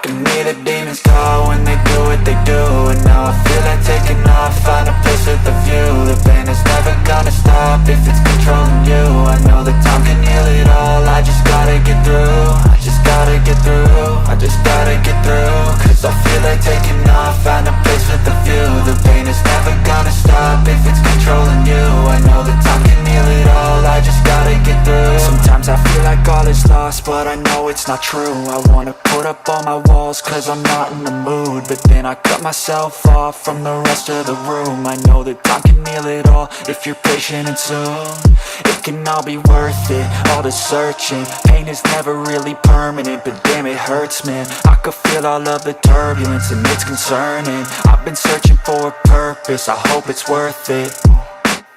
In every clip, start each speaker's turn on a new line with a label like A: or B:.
A: can hear the demons call when they do what they do. And now I feel like taking off, find a place with a view. The pain is never gonna stop if it's controlling you. I know that time can heal it all, I just gotta get through. I just gotta get through, I just gotta get through. Cause I feel like taking off, find a place with a view. The pain is never gonna stop if it's controlling you. I know that time can heal it all, I just gotta get through. Sometimes I feel like all is lost, but I know it's not true. I wanna put up all my walls cause I'm not in the mood, but then I cut myself off from the rest of the room. I know that time can heal it all if you're patient and soon. It can all be worth it, all the searching. Pain is never really permanent, but damn it hurts, man. I could feel all of the turbulence and it's concerning. I've been searching for a purpose, I hope it's worth it.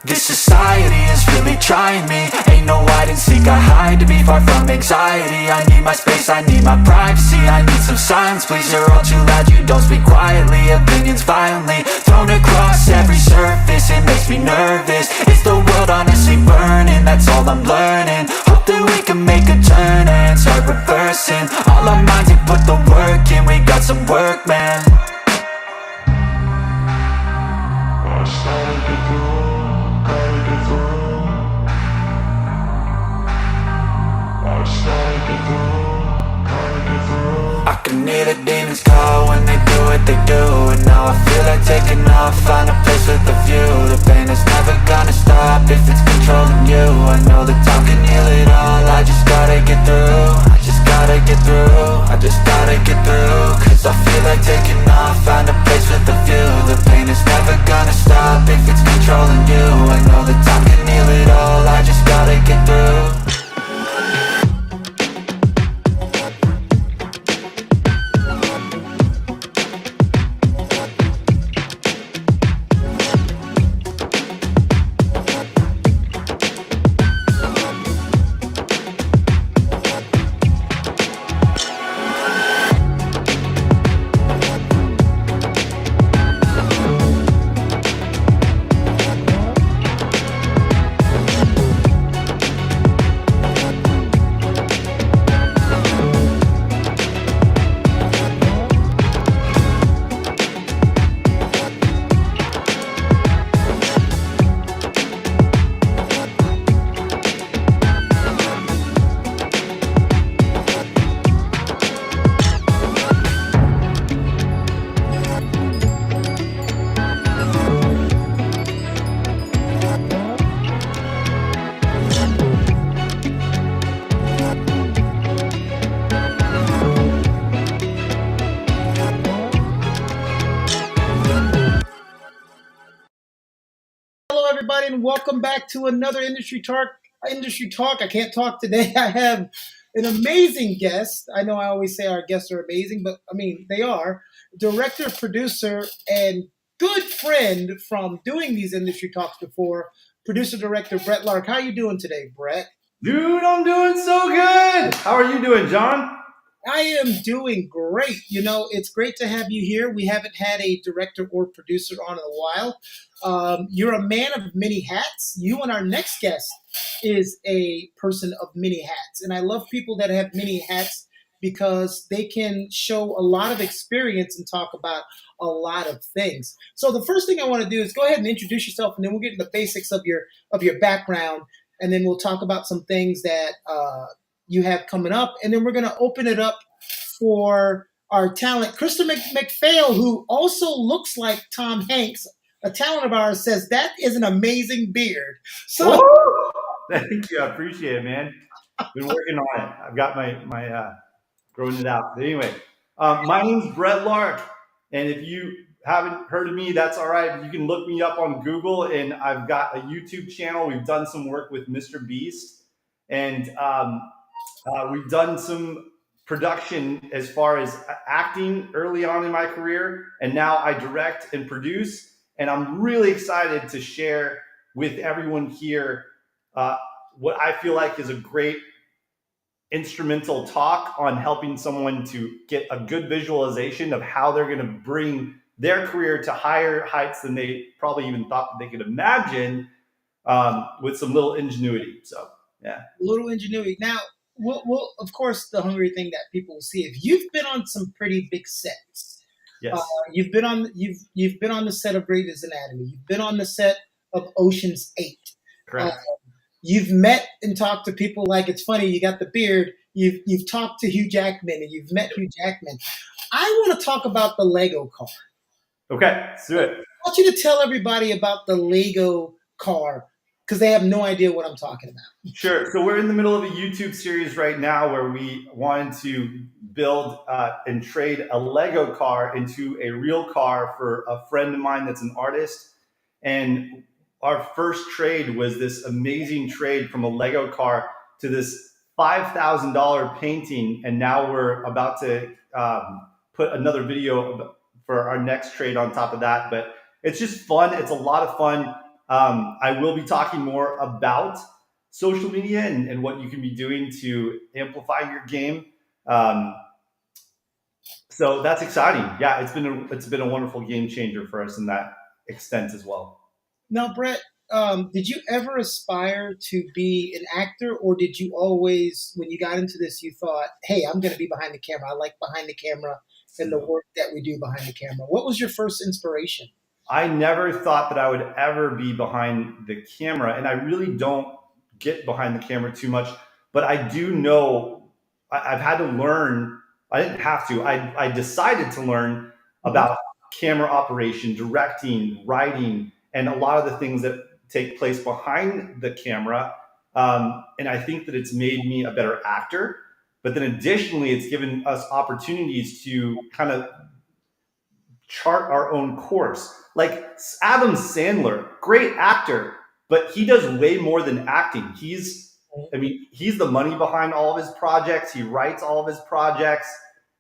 A: This society is really trying me. Ain't no hide and seek, I hide to be far from anxiety. I need my space, I need my privacy. I need some silence, please, you're all too loud. You don't speak quietly, opinions violently thrown across every surface. It makes me nervous, is the world honestly burning? That's all I'm learning. Hope that we can make a turn and start reversing all our minds and put the work in. We got some work, man. I can hear the demons call when they do what they do. And now I feel like taking off, find a place with a view. The pain is never gonna stop if it's controlling you. I know that time can heal it all, I just gotta get through. I just gotta get through, I just gotta get through. Cause I feel like taking off, find a place with a view. The pain is never gonna stop if it's controlling you. I know that time can heal it all, I just gotta get through.
B: And welcome back to another Industry Talk. I can't talk today. I have an amazing guest. I know I always say our guests are amazing, but I mean, they are. Director, producer, and good friend from doing these Industry Talks before, producer-director Brett Lark. How are you doing today, Brett?
C: Dude, I'm doing so good. How are you doing, John?
B: I am doing great. You know, it's great to have you here. We haven't had a director or producer on in a while. You're a man of many hats. You and our next guest is a person of many hats. And I love people that have many hats because they can show a lot of experience and talk about a lot of things. So the first thing I want to do is go ahead and introduce yourself, and then we'll get into the basics of your background, and then we'll talk about some things that you have coming up, and then we're going to open it up for our talent. Krista McPhail, who also looks like Tom Hanks, a talent of ours, says that is an amazing beard. So,
C: thank you, I appreciate it, man. Been working on it. I've got my growing it out. But anyway, my name's Brett Lark, and if you haven't heard of me, that's all right. You can look me up on Google, and I've got a YouTube channel. We've done some work with Mr. Beast, and we've done some production as far as acting early on in my career, and now I direct and produce, and I'm really excited to share with everyone here what I feel like is a great instrumental talk on helping someone to get a good visualization of how they're going to bring their career to higher heights than they probably even thought that they could imagine, with some little ingenuity. So, yeah.
B: A little ingenuity. Now, well, of course, the hungry thing that people will see, if you've been on some pretty big sets, uh,
C: Yes,
B: you've been on the set of Grey's Anatomy, you've been on the set of Ocean's 8. Uh,
C: correct.
B: you've met and talked to people like, it's funny, you got the beard. You've talked to Hugh Jackman and you've met Hugh Jackman. I want to talk about the Lego car.
C: Okay, let's do it.
B: I want you to tell everybody about the Lego car because they have no idea what I'm talking about.
C: Sure. So we're in the middle of a YouTube series right now where we wanted to build and trade a Lego car into a real car for a friend of mine that's an artist. And our first trade was this amazing trade from a Lego car to this $5,000 painting. And now we're about to put another video for our next trade on top of that. But it's just fun. It's a lot of fun. I will be talking more about social media and what you can be doing to amplify your game. So that's exciting. Yeah, it's been a wonderful game changer for us in that extent as well.
B: Now, Brett, did you ever aspire to be an actor, or did you always, when you got into this, you thought, "Hey, I'm going to be behind the camera. I like behind the camera and the work that we do behind the camera." What was your first inspiration?
C: I never thought that I would ever be behind the camera, and I really don't get behind the camera too much. But I do know I've had to learn. I didn't have to. I decided to learn
B: Mhm.
C: about camera operation, directing, writing, and a lot of the things that take place behind the camera. And I think that it's made me a better actor. But then additionally, it's given us opportunities to kind of chart our own course. Like Adam Sandler, great actor, but he does way more than acting. He's the money behind all of his projects. He writes all of his projects,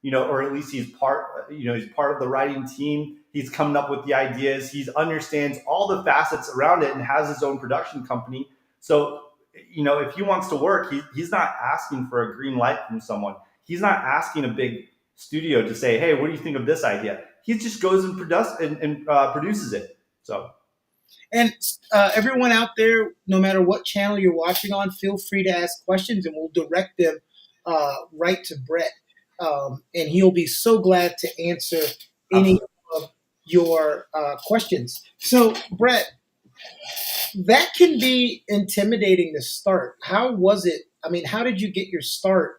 C: or at least he's part of the writing team. He's coming up with the ideas. He understands all the facets around it and has his own production company. So, if he wants to work, he's not asking for a green light from someone. He's not asking a big studio to say, "Hey, what do you think of this idea?" He just goes and produces it. So
B: And everyone out there, no matter what channel you're watching on, feel free to ask questions, and we'll direct them right to Brett, and he'll be so glad to answer any
C: absolutely.
B: of your questions. So, Brett, that can be intimidating to start. How was it? I mean, how did you get your start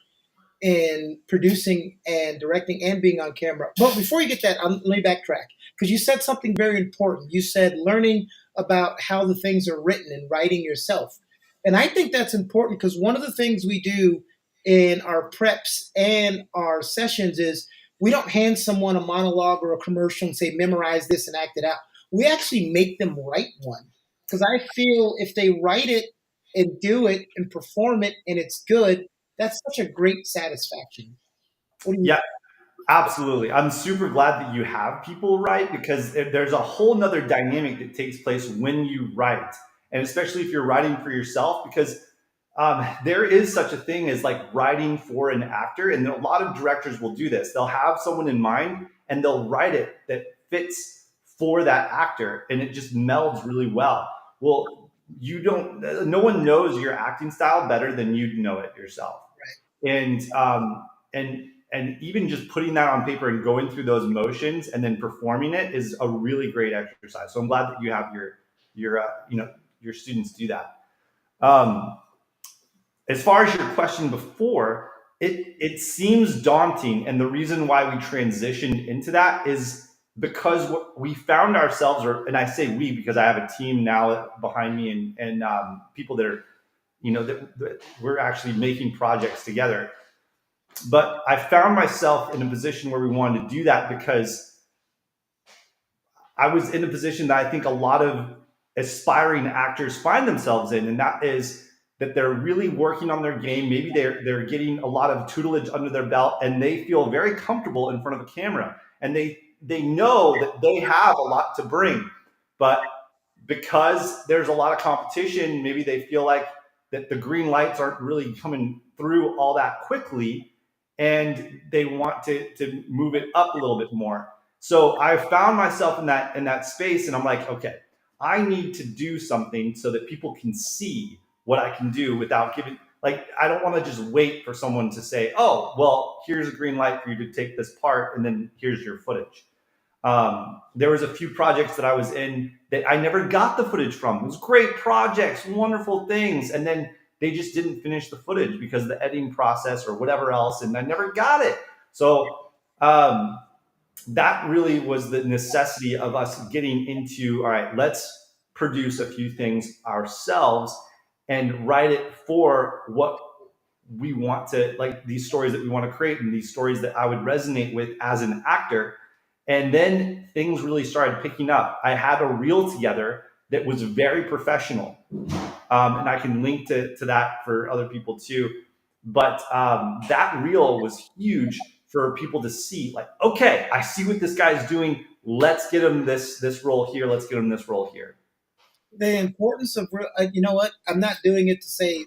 B: in producing and directing and being on camera? But before you get that, let me backtrack because you said something very important. You said learning about how the things are written and writing yourself. And I think that's important because one of the things we do in our preps and our sessions is we don't hand someone a monologue or a commercial and say, memorize this and act it out. We actually make them write one because I feel if they write it and do it and perform it and it's good, that's such a great satisfaction. What do you
C: Yeah, absolutely. I'm super glad that you have people write because there's a whole nother dynamic that takes place when you write. And especially if you're writing for yourself, because there is such a thing as like writing for an actor. And a lot of directors will do this. They'll have someone in mind and they'll write it that fits for that actor. And it just melds really well. Well, no one knows your acting style better than you know it yourself. And even just putting that on paper and going through those motions and then performing it is a really great exercise. So I'm glad that you have your students do that. Um, as far as your question before, it seems daunting, and the reason why we transitioned into that is because we found ourselves, and I say we because I have a team now behind me and people that are that we're actually making projects together. But I found myself in a position where we wanted to do that because I was in a position that I think a lot of aspiring actors find themselves in, and that is that they're really working on their game. Maybe they're getting a lot of tutelage under their belt, and they feel very comfortable in front of a camera, and they know that they have a lot to bring, but because there's a lot of competition, maybe they feel like that the green lights aren't really coming through all that quickly, and they want to move it up a little bit more. So I found myself in that space, and I'm like, okay, I need to do something so that people can see what I can do without like, I don't want to just wait for someone to say, oh, well, here's a green light for you to take this part, and then here's your footage. There was a few projects that I was in that I never got the footage from. It was great projects, wonderful things, and then they just didn't finish the footage because of the editing process or whatever else, and I never got it. So that really was the necessity of us getting into, all right, let's produce a few things ourselves and write it for what we want to, like, these stories that we want to create and these stories that I would resonate with as an actor. And then things really started picking up. I had a reel together that was very professional. And I can link to that for other people too. But that reel was huge for people to see, like, okay, I see what this guy's doing. Let's get him this role here. Let's get him this role here.
B: The importance of, you know what? I'm not doing it to say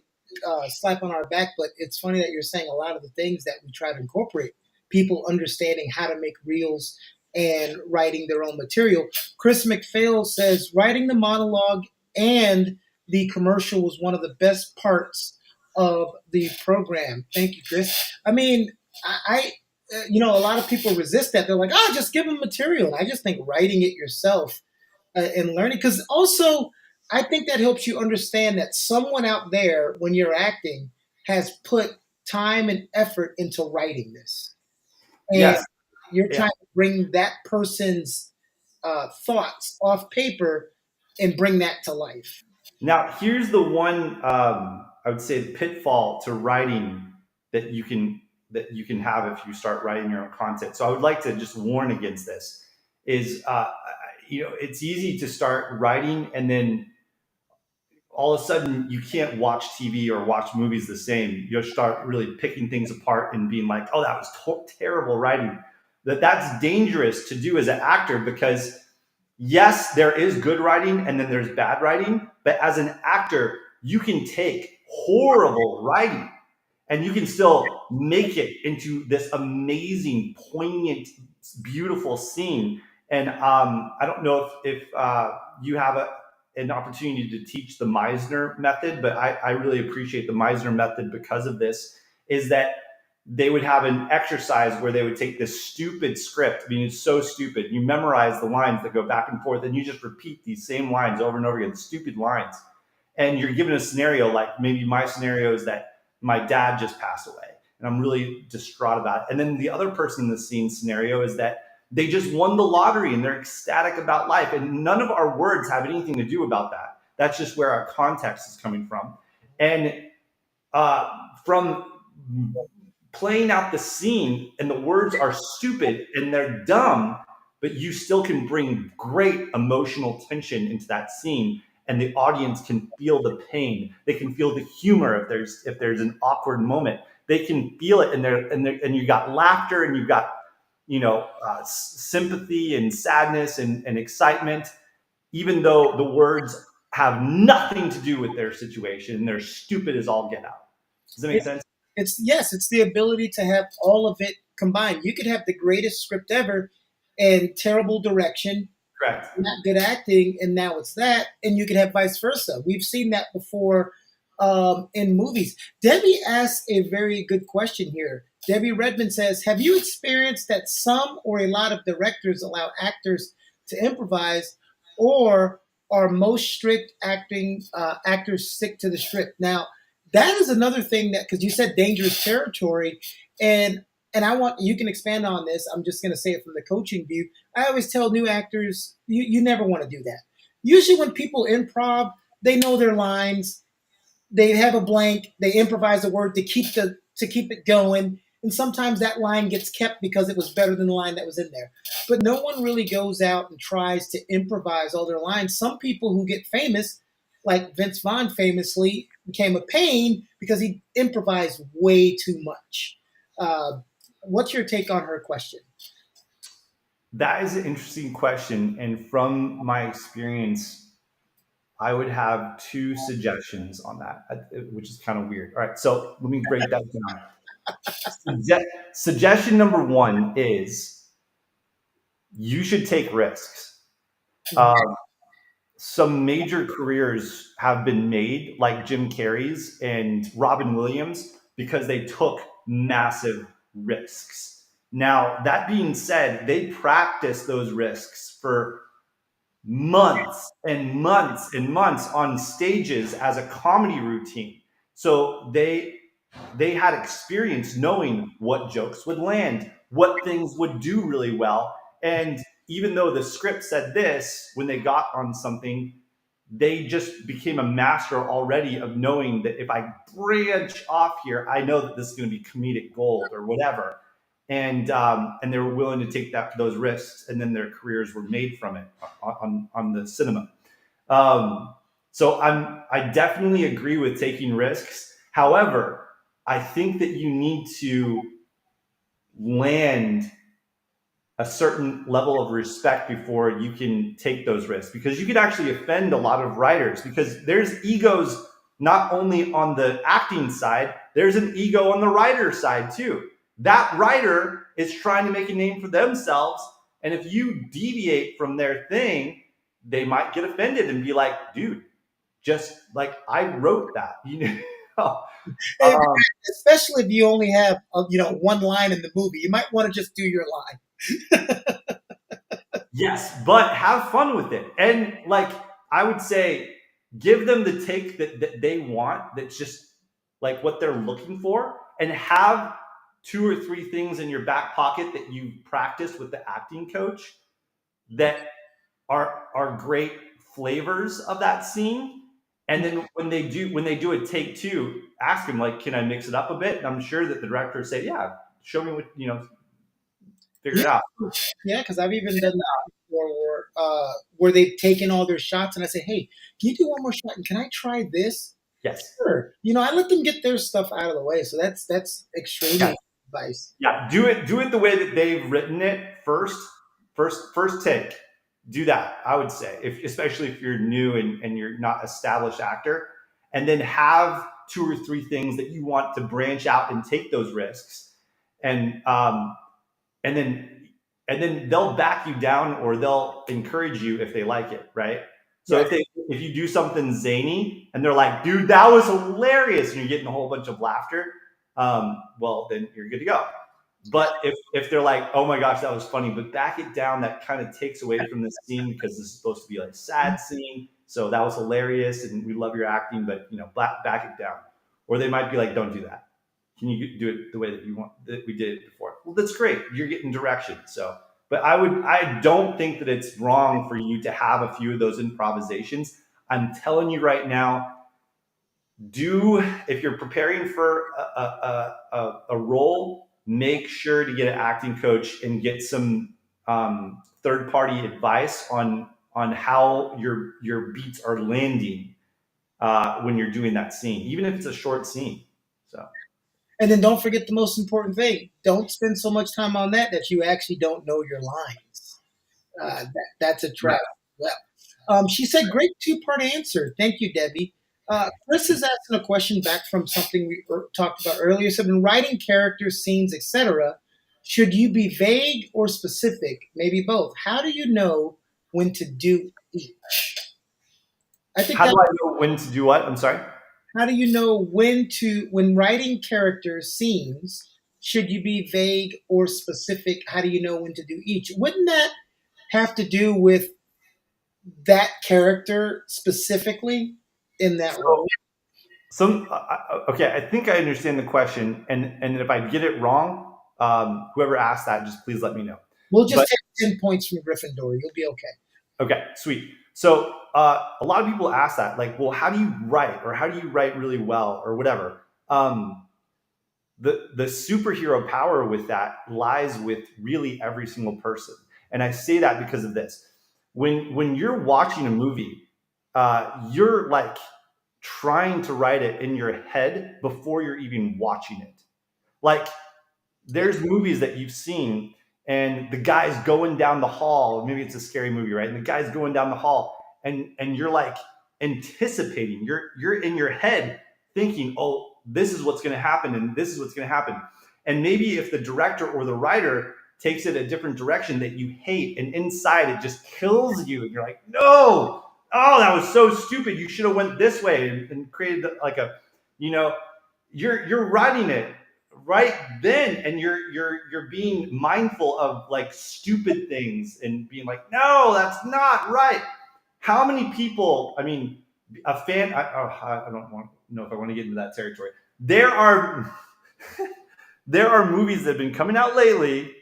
B: slap on our back, but it's funny that you're saying a lot of the things that we try to incorporate. People understanding how to make reels and writing their own material. Chris McPhail says writing the monologue and the commercial was one of the best parts of the program. Thank you, Chris. I mean, I you know, a lot of people resist that. They're like, oh, just give them material. I just think writing it yourself and learning, because also I think that helps you understand that someone out there, when you're acting, has put time and effort into writing this, and
C: Yes.
B: you're
C: Yeah.
B: trying to bring that person's thoughts off paper and bring that to life.
C: Now, here's the one I would say pitfall to writing that you can have if you start writing your own content. So I would like to just warn against this. Is it's easy to start writing and then all of a sudden you can't watch TV or watch movies the same. You'll start really picking things apart and being like, oh, that was terrible writing. That's dangerous to do as an actor, because yes, there is good writing and then there's bad writing. But as an actor, you can take horrible writing and you can still make it into this amazing, poignant, beautiful scene. And I don't know if you have an opportunity to teach the Meisner method, but I really appreciate the Meisner method because of this, is that they would have an exercise where they would take this stupid script. I mean, it's so stupid. You memorize the lines that go back and forth, and you just repeat these same lines over and over again, stupid lines. And you're given a scenario, like maybe my scenario is that my dad just passed away, and I'm really distraught about it. And then the other person in the scene scenario is that they just won the lottery and they're ecstatic about life. And none of our words have anything to do about that. That's just where our context is coming from. And from playing out the scene, and the words are stupid and they're dumb, but you still can bring great emotional tension into that scene, and the audience can feel the pain. They can feel the humor if there's an awkward moment. They can feel it, and you got laughter, and you got sympathy and sadness and excitement, even though the words have nothing to do with their situation and they're stupid as all get out. Does that make sense?
B: It's the ability to have all of it combined. You could have the greatest script ever and terrible direction,
C: Correct.
B: not good acting, and now it's that, and you could have vice versa. We've seen that before in movies. Debbie asked a very good question here. Debbie Redmond says, have you experienced that some or a lot of directors allow actors to improvise, or are most strict actors stick to the script? Now, that is another thing, that, because you said dangerous territory, and I want, you can expand on this. I'm just going to say it from the coaching view. I always tell new actors, you never want to do that. Usually when people improv, they know their lines, they have a blank, they improvise a word to keep it going, and sometimes that line gets kept because it was better than the line that was in there. But no one really goes out and tries to improvise all their lines. Some people who get famous, like Vince Vaughn famously became a pain because he improvised way too much. What's your take on her question?
C: That is an interesting question. And from my experience, I would have two suggestions on that, which is kind of weird. All right, so let me break that down. Suggestion number one is you should take risks. some major careers have been made, like Jim Carrey's and Robin Williams, because they took massive risks. Now, that being said, they practiced those risks for months and months and months on stages as a comedy routine. So they had experience knowing what jokes would land, what things would do really well. And even though the script said this, when they got on something, they just became a master already of knowing that if I branch off here, I know that this is going to be comedic gold or whatever. And they were willing to take those risks, and then their careers were made from it on the cinema. So I definitely agree with taking risks. However, I think that you need to land a certain level of respect before you can take those risks, because you could actually offend a lot of writers, because there's egos not only on the acting side, there's an ego on the writer side too. That writer is trying to make a name for themselves, and if you deviate from their thing, they might get offended and be like, dude, just like I wrote that, you know.
B: Especially if you only have one line in the movie, you might want to just do your line.
C: Yes, but have fun with it. And like I would say, give them the take that they want, that's just like what they're looking for, and have 2 or 3 things in your back pocket that you practiced with the acting coach that are great flavors of that scene. And then when they do a take 2, ask them like, can I mix it up a bit? And I'm sure that the director will say, yeah, show me what, figure it out.
B: Yeah, because I've even done that before, where they've taken all their shots, and I say, "Hey, can you do one more shot? And can I try this?"
C: Yes.
B: Sure. I let them get their stuff out of the way, so that's extremely advice.
C: Yeah, do it the way that they've written it first take. Do that, I would say, especially if you're new and you're not established actor, and then have 2 or 3 things that you want to branch out and take those risks, and then they'll back you down, or they'll encourage you if they like it, right? So if you do something zany and they're like, dude, that was hilarious, and you're getting a whole bunch of laughter, well, then you're good to go. But if they're like, oh my gosh, that was funny, but back it down, that kind of takes away from the scene, because this is supposed to be like a sad scene. So that was hilarious, and we love your acting, but back it down. Or they might be like, don't do that. Can you do it the way that you want, that we did it before? Well, that's great. You're getting direction. So, but I don't think that it's wrong for you to have a few of those improvisations. I'm telling you right now, if you're preparing for a role, make sure to get an acting coach and get some third-party advice on how your beats are landing when you're doing that scene, even if it's a short scene. So.
B: And then don't forget the most important thing. Don't spend so much time on that you actually don't know your lines. That's a trap. Right. Well, she said, great 2-part answer. Thank you, Debbie. Chris is asking a question back from something we talked about earlier. So in writing characters, scenes, etc., should you be vague or specific? Maybe both. How do you know when to do each?
C: How do I know when to do what? I'm sorry?
B: How do you know when writing characters, scenes, should you be vague or specific? How do you know when to do each? Wouldn't that have to do with that character specifically in that role?
C: Okay, I think I understand the question, and if I get it wrong, whoever asked that, just please let me know.
B: We'll just take 10 points from Gryffindor. You'll be okay.
C: Okay, sweet. So a lot of people ask that, like, well, how do you write, or how do you write really well, or whatever? The superhero power with that lies with really every single person, and I say that because of this. When you're watching a movie, you're like trying to write it in your head before you're even watching it. Like, there's movies that you've seen, and the guy's going down the hall. Maybe it's a scary movie, right? And the guy's going down the hall, and you're like anticipating. You're in your head thinking, oh, this is what's going to happen, and this is what's going to happen. And maybe if the director or the writer takes it a different direction that you hate, and inside it just kills you, and you're like, no, oh, that was so stupid. You should have went this way and created like a, you know, you're writing it right then, and you're being mindful of like stupid things and being like, no, that's not right. How many people? I mean, a fan. I don't know if I want to get into that territory. There are there are movies that have been coming out lately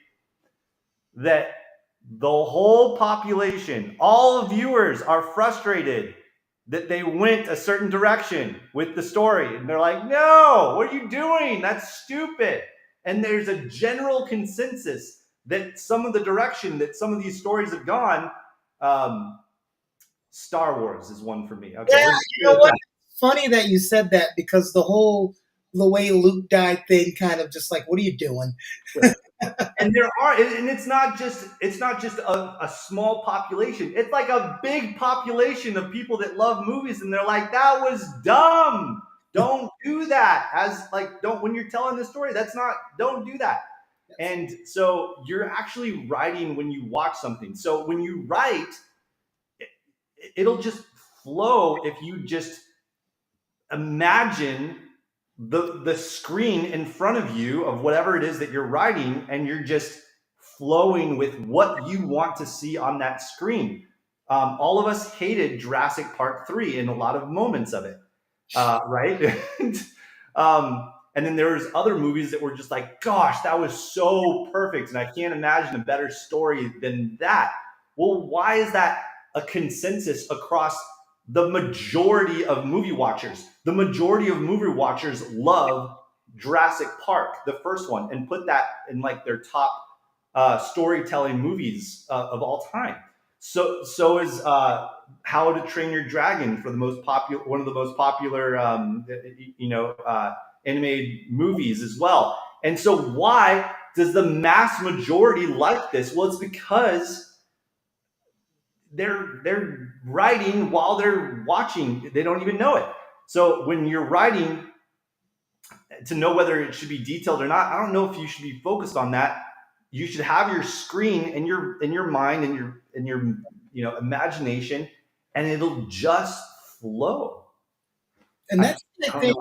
C: that the whole population, all viewers, are frustrated that they went a certain direction with the story. And they're like, no, what are you doing? That's stupid. And there's a general consensus that some of the direction that some of these stories have gone, Star Wars is one for me. Okay.
B: Yeah, you know what? Funny that you said that because the way Luke died thing kind of just like, what are you doing?
C: And there are, and it's not just a small population. It's like a big population of people that love movies, and they're like, that was dumb. Don't do that. As like, don't, when you're telling the story, that's not, don't do that. And so you're actually writing when you watch something. So when you write, it'll just flow if you just imagine the screen in front of you of whatever it is that you're writing, and you're just flowing with what you want to see on that screen. All of us hated Jurassic Park 3 in a lot of moments of it, right? And then there's other movies that were just like, gosh, that was so perfect, and I can't imagine a better story than that. Well, why is that a consensus across the majority of movie watchers? The majority of movie watchers love Jurassic Park, the first one, and put that in like their top storytelling movies of all time. So is How to Train Your Dragon, for the most popular, one of the most popular, animated movies as well. And so why does the mass majority like this? Well, it's because they're writing while they're watching. They don't even know it. So when you're writing, to know whether it should be detailed or not, I don't know if you should be focused on that. You should have your screen in your mind and your imagination, and it'll just flow.
B: And that's why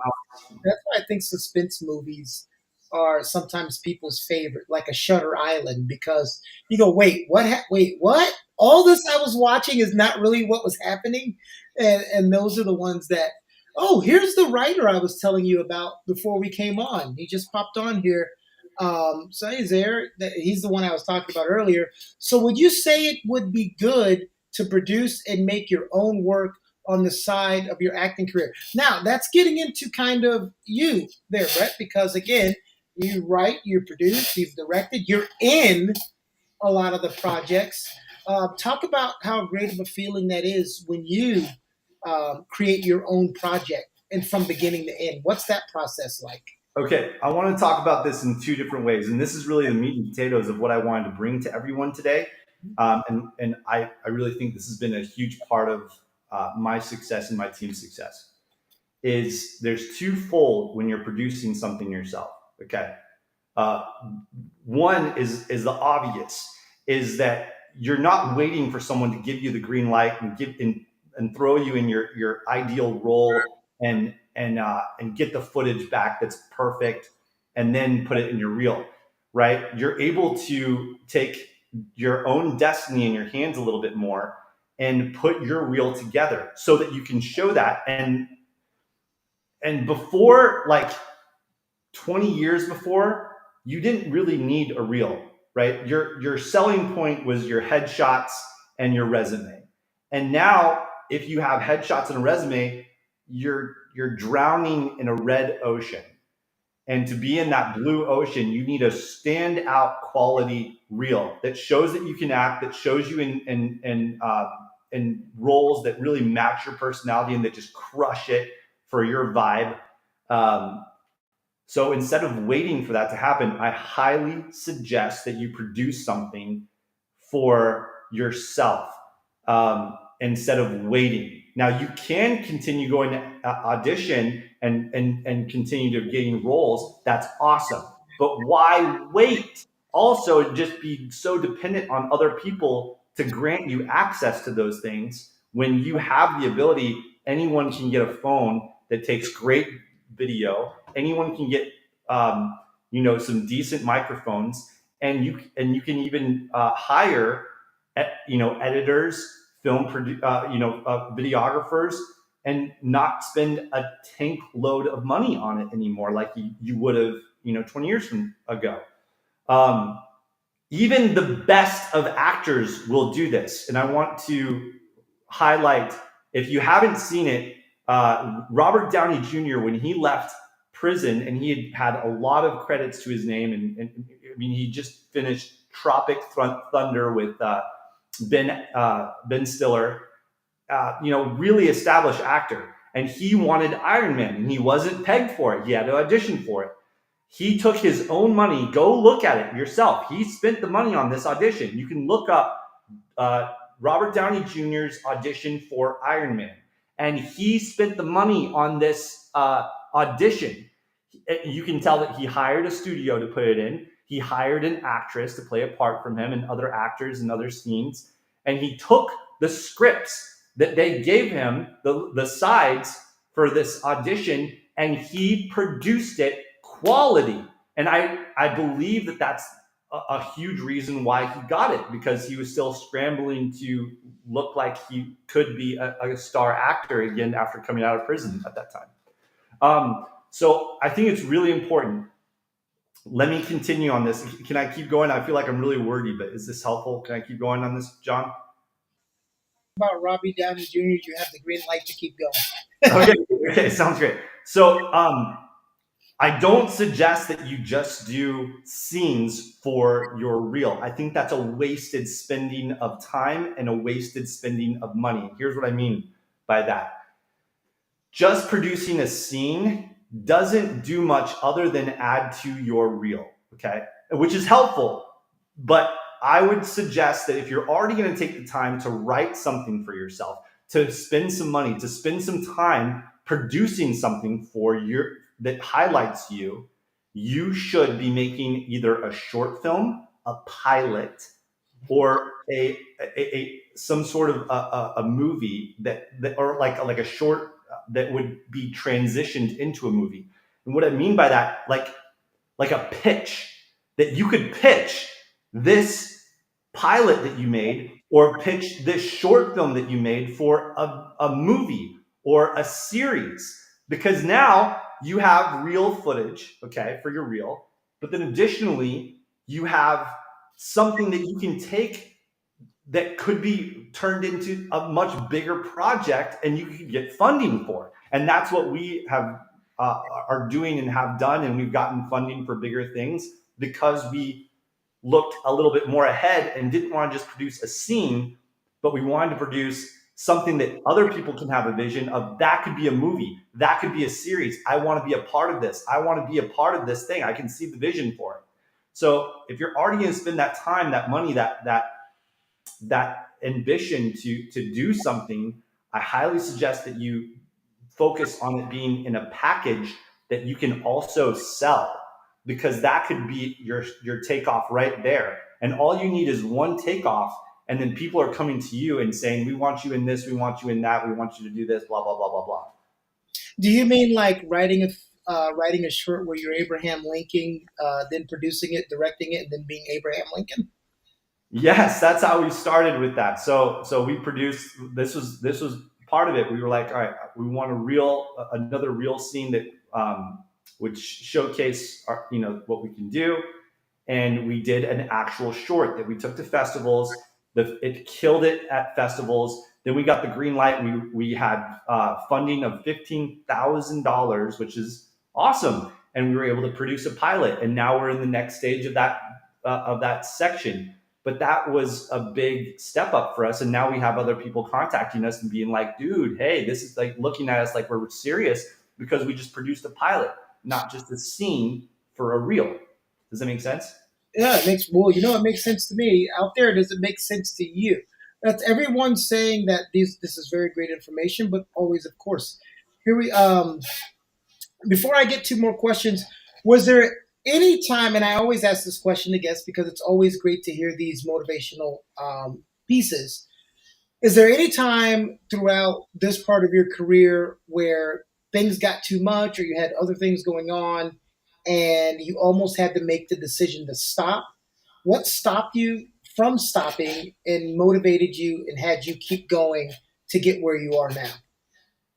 B: I think suspense movies are sometimes people's favorite, like a Shutter Island, because you go, wait, what? Wait, what? All this I was watching is not really what was happening, and those are the ones that. Oh, here's the writer I was telling you about before we came on. He just popped on here. So he's there. He's the one I was talking about earlier. So would you say it would be good to produce and make your own work on the side of your acting career? Now, that's getting into kind of you there, Brett, because again, you write, you produce, you've directed, you're in a lot of the projects. Talk about how great of a feeling that is when you create your own project and from beginning to end. What's that process like?
C: Okay, I want to talk about this in two different ways, and this is really the meat and potatoes of what I wanted to bring to everyone today. And I really think this has been a huge part of my success and my team's success. Is there's twofold when you're producing something yourself. Okay, uh, one is the obvious, is that you're not waiting for someone to give you the green light and throw you in your ideal role and get the footage back that's perfect and then put it in your reel, right? You're able to take your own destiny in your hands a little bit more and put your reel together so that you can show that. And before, like 20 years before, you didn't really need a reel, right? Your selling point was your headshots and your resume. And now, if you have headshots and a resume, you're drowning in a red ocean. And to be in that blue ocean, you need a standout quality reel that shows that you can act, that shows you in roles that really match your personality and that just crush it for your vibe. So instead of waiting for that to happen, I highly suggest that you produce something for yourself instead of waiting. Now, you can continue going to audition and continue to gain roles. That's awesome. But why wait? Also, just be so dependent on other people to grant you access to those things when you have the ability, anyone can get a phone that takes great video. Anyone can get, some decent microphones, and you can even hire, editors, videographers, and not spend a tank load of money on it anymore, like you would have, 20 years from ago. Even the best of actors will do this. And I want to highlight, if you haven't seen it, Robert Downey Jr., when he left prison, and he had a lot of credits to his name, and I mean, he just finished Tropic Thunder with Ben Stiller, really established actor. And he wanted Iron Man, and he wasn't pegged for it. He had to audition for it. He took his own money. Go look at it yourself. He spent the money on this audition. You can look up Robert Downey Jr.'s audition for Iron Man. And he spent the money on this audition. You can tell that he hired a studio to put it in. He hired an actress to play a part from him, and other actors and other scenes. And he took the scripts that they gave him, the sides for this audition, and he produced it quality. And I believe that that's a huge reason why he got it, because he was still scrambling to look like he could be a star actor again after coming out of prison at that time. So I think it's really important. Let me continue on this. Can I keep going? I feel like I'm really wordy, but is this helpful? Can I keep going on this, John?
B: About Robbie Downey Jr., you have the green light to keep going.
C: Okay, sounds great. So I don't suggest that you just do scenes for your reel. I think that's a wasted spending of time and a wasted spending of money. Here's what I mean by that. Just producing a scene doesn't do much other than add to your reel, okay? Which is helpful, but I would suggest that if you're already going to take the time to write something for yourself, to spend some money, to spend some time producing something that highlights you, you should be making either a short film, a pilot, or some sort of a movie that or like a short that would be transitioned into a movie. And what I mean by that, like a pitch, that you could pitch this pilot that you made, or pitch this short film that you made for a movie or a series, because now you have real footage, okay, for your reel, but then additionally, you have something that you can take that could be turned into a much bigger project, and you can get funding for. And that's what we have are doing and have done, and we've gotten funding for bigger things because we looked a little bit more ahead and didn't want to just produce a scene, but we wanted to produce something that other people can have a vision of. That could be a movie, that could be a series. I want to be a part of this. I want to be a part of this thing. I can see the vision for it. So if you're already going to spend that time, that money, that ambition to do something, I highly suggest that you focus on it being in a package that you can also sell, because that could be your takeoff right there. And all you need is one takeoff, and then people are coming to you and saying, we want you in this, we want you in that, we want you to do this, blah, blah, blah, blah, blah.
B: Do you mean like writing a short where you're Abraham Lincoln, then producing it, directing it, and then being Abraham Lincoln?
C: Yes, that's how we started with that. So we produced, this was part of it. We were like, all right, we want another real scene that would showcase what we can do. And we did an actual short that we took to festivals. It killed it at festivals. Then we got the green light. We had funding of $15,000, which is awesome. And we were able to produce a pilot. And now we're in the next stage of that section. But that was a big step up for us. And now we have other people contacting us and being like, dude, hey, this is like looking at us like we're serious, because we just produced a pilot, not just a scene for a reel. Does that make sense?
B: Yeah, it makes sense to me. Out there, does it make sense to you? That's everyone saying that this is very great information, but always, of course. Before I get to more questions, was there any time, and I always ask this question to guests because it's always great to hear these motivational pieces. Is there any time throughout this part of your career where things got too much or you had other things going on and you almost had to make the decision to stop? What stopped you from stopping and motivated you and had you keep going to get where you are now?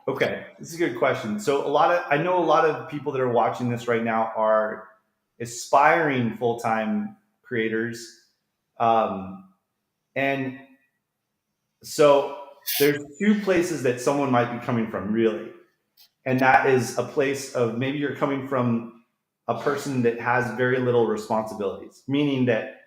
C: Okay, this is a good question. So I know a lot of people that are watching this right now are aspiring full-time creators. Um, and so there's two places that someone might be coming from, really. And that is a place of maybe you're coming from a person that has very little responsibilities, meaning that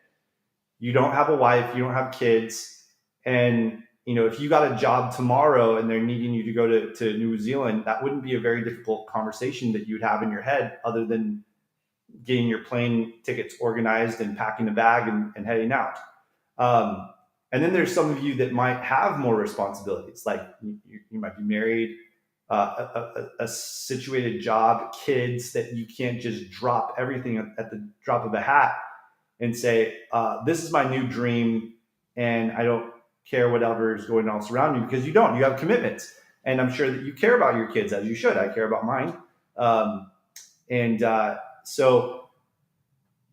C: you don't have a wife, you don't have kids, and if you got a job tomorrow and they're needing you to go to New Zealand, that wouldn't be a very difficult conversation that you'd have in your head, other than getting your plane tickets organized and packing a bag and heading out. Um, and then there's some of you that might have more responsibilities, like you might be married, a situated job, kids, that you can't just drop everything at the drop of a hat and say, this is my new dream, and I don't care whatever is going on around you, because you don't. You have commitments. And I'm sure that you care about your kids, as you should. I care about mine. So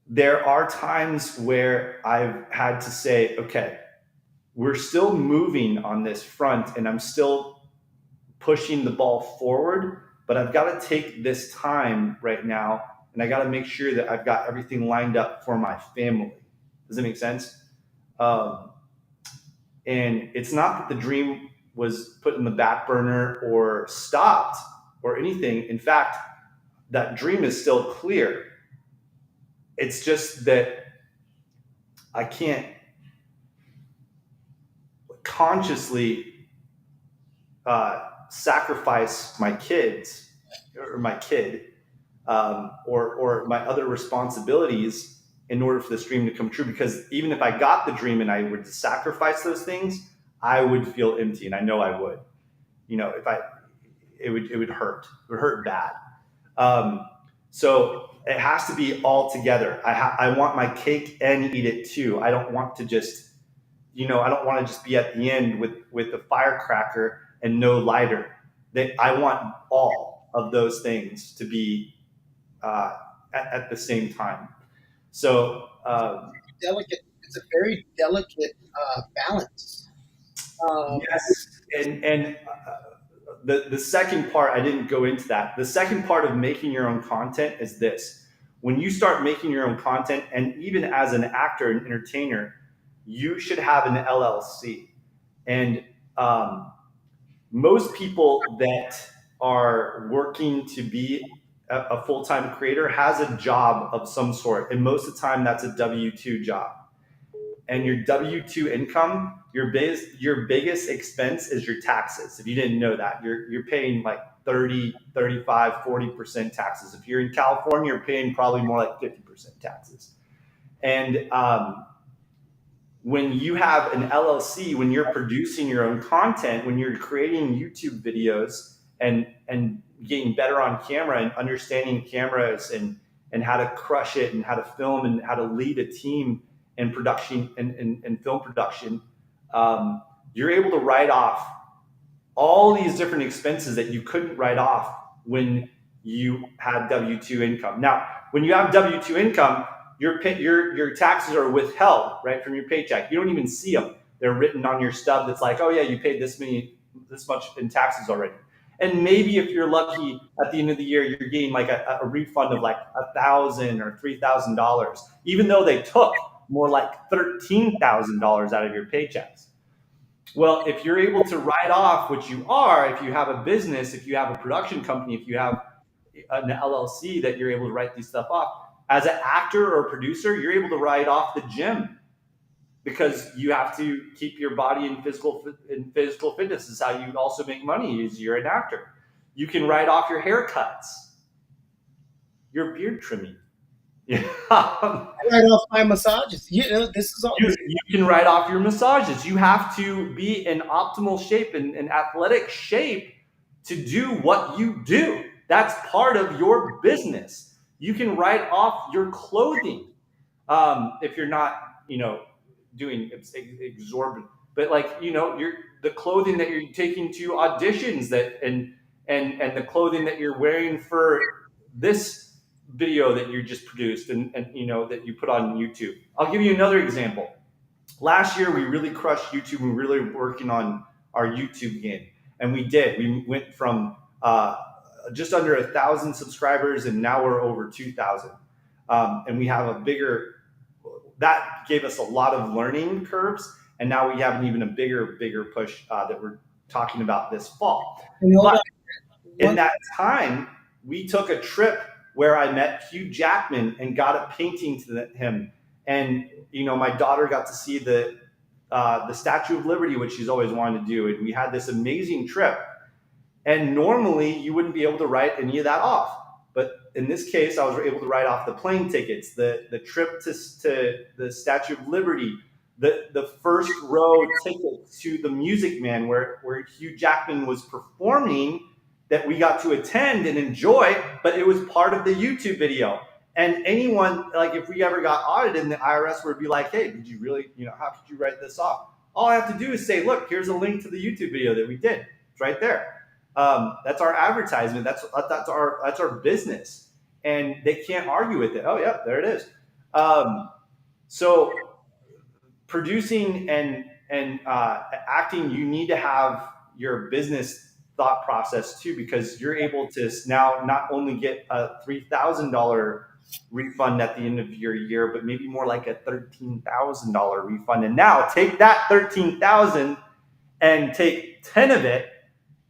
C: there are times where I've had to say, okay, we're still moving on this front, and I'm still pushing the ball forward, but I've got to take this time right now, and I got to make sure that I've got everything lined up for my family. Does that make sense? Um, and it's not that the dream was put in the back burner or stopped or anything. In fact, that dream is still clear. It's just that I can't consciously sacrifice my kids or my kid, or my other responsibilities in order for this dream to come true. Because even if I got the dream and I were to sacrifice those things, I would feel empty, and I know I would. If it would hurt. It would hurt bad. So it has to be all together. I want my cake and eat it too. I don't want to just, I don't want to just be at the end with a firecracker and no lighter. That I want all of those things to be at the same time. So
B: Delicate. It's a very delicate balance.
C: yes, and the second part, I didn't go into that. The second part of making your own content is this: when you start making your own content, and even as an actor and entertainer, you should have an LLC. And most people that are working to be a full-time creator has a job of some sort, and most of the time that's a W-2 job. And your W-2 income, your biggest expense is your taxes. If you didn't know that, you're paying like 30, 35, 40% taxes. If you're in California, you're paying probably more like 50% taxes. And when you have an LLC, when you're producing your own content, when you're creating YouTube videos and getting better on camera and understanding cameras and how to crush it and how to film and how to lead a team in production and film production, you're able to write off all these different expenses that you couldn't write off when you had W-2 income. Now, when you have W-2 income, your taxes are withheld right from your paycheck. You don't even see them. They're written on your stub. That's like, oh yeah, you paid this much in taxes already. And maybe if you're lucky, at the end of the year, you're getting like a refund of like $1,000 or $3,000, even though they took more like $13,000 out of your paychecks. Well, if you're able to write off, which you are, if you have a business, if you have a production company, if you have an LLC that you're able to write these stuff off, as an actor or producer, you're able to write off the gym, because you have to keep your body in physical fitness. This is how you also make money, is you're an actor. You can write off your haircuts, your beard trimming. Yeah.
B: Right off my massages. This is all.
C: You can write off your massages. You have to be in optimal shape and athletic shape to do what you do. That's part of your business. You can write off your clothing if you're not, doing exorbitant. but like, you're the clothing that you're taking to auditions, and the clothing that you're wearing for this video that you just produced, and that you put on YouTube. I'll give you another example. Last year we really crushed YouTube. We were really working on our YouTube game, and we did. We went from just under 1,000 subscribers, and now we're over 2,000. And we have a bigger. That gave us a lot of learning curves, and now we have an even a bigger push that we're talking about this fall. But in that time, we took a trip where I met Hugh Jackman and got a painting to him, and my daughter got to see the Statue of Liberty, which she's always wanted to do, and we had this amazing trip. And normally, you wouldn't be able to write any of that off, but in this case, I was able to write off the plane tickets, the trip to the Statue of Liberty, the first row ticket to the Music Man, where Hugh Jackman was performing, that we got to attend and enjoy, but it was part of the YouTube video. And anyone, like, if we ever got audited, and the IRS would be like, hey, did you really, how could you write this off? All I have to do is say, look, here's a link to the YouTube video that we did. It's right there. That's our advertisement. That's our business, and they can't argue with it. Oh yeah, there it is. So producing and acting, you need to have your business thought process too, because you're able to now not only get a $3,000 refund at the end of your year, but maybe more like a $13,000 refund. And now take that $13,000 and take 10 of it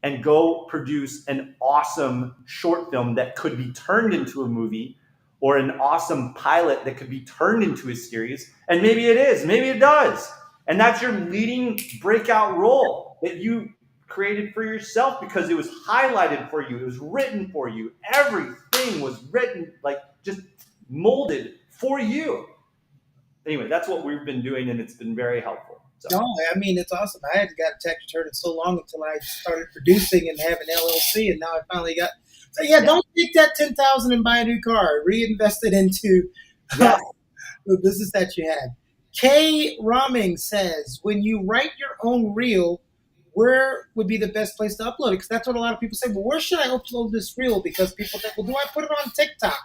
C: and go produce an awesome short film that could be turned into a movie, or an awesome pilot that could be turned into a series. And maybe it is, maybe it does. And that's your leading breakout role that you created for yourself, because it was highlighted for you. It was written for you. Everything was written, like, just molded for you. Anyway, that's what we've been doing, and it's been very helpful. So.
B: No, I mean, it's awesome. I had got a tax return it so long until I started producing and have an LLC, and now I finally got. So yeah, don't take that $10,000 and buy a new car. Reinvest it into the business that you had. Kay Raming says, when you write your own reel, where would be the best place to upload it? Because that's what a lot of people say. Well, where should I upload this reel? Because people think, well, do I put it on TikTok?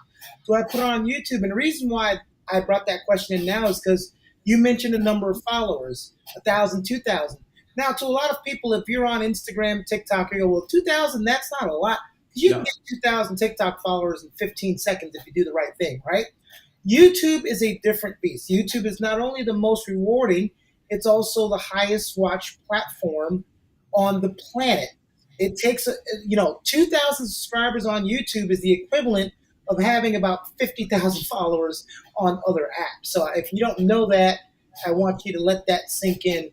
B: Do I put it on YouTube? And the reason why I brought that question in now is because you mentioned the number of followers, 1,000, 2,000. Now, to a lot of people, if you're on Instagram, TikTok, you go, well, 2,000, that's not a lot. You can get 2,000 TikTok followers in 15 seconds if you do the right thing, right? YouTube is a different beast. YouTube is not only the most rewarding, it's also the highest watched platform on the planet. It takes, 2,000 subscribers on YouTube is the equivalent of having about 50,000 followers on other apps. So if you don't know that, I want you to let that sink in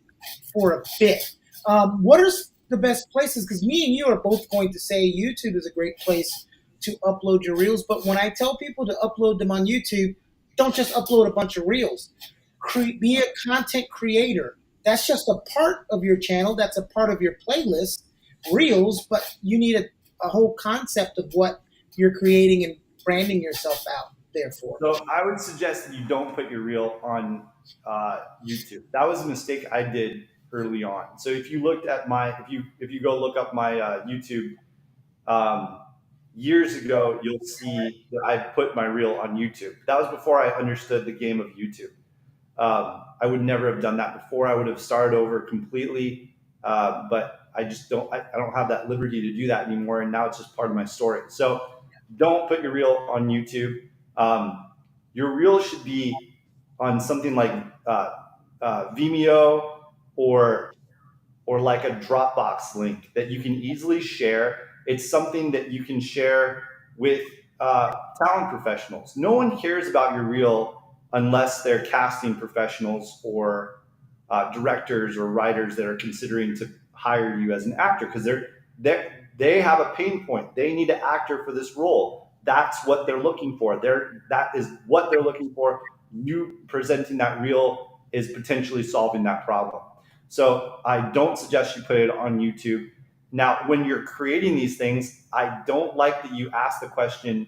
B: for a bit. What are the best places? Because me and you are both going to say YouTube is a great place to upload your reels. But when I tell people to upload them on YouTube, don't just upload a bunch of reels. Be a content creator. That's just a part of your channel. That's a part of your playlist, reels. But you need a whole concept of what you're creating and branding yourself out there for.
C: So I would suggest that you don't put your reel on YouTube. That was a mistake I did early on. So if you looked at if you go look up my YouTube years ago, you'll see that I put my reel on YouTube. That was before I understood the game of YouTube. I would never have done that before. I would have started over completely, but I just don't. I don't have that liberty to do that anymore, and now it's just part of my story. So don't put your reel on YouTube. Your reel should be on something like Vimeo or like a Dropbox link that you can easily share. It's something that you can share with talent professionals. No one cares about your reel unless they're casting professionals or directors or writers that are considering to hire you as an actor, because they have a pain point. They need an actor for this role. That's what they're looking for. That is what they're looking for. You presenting that reel is potentially solving that problem. So I don't suggest you put it on YouTube. Now, when you're creating these things, I don't like that you ask the question,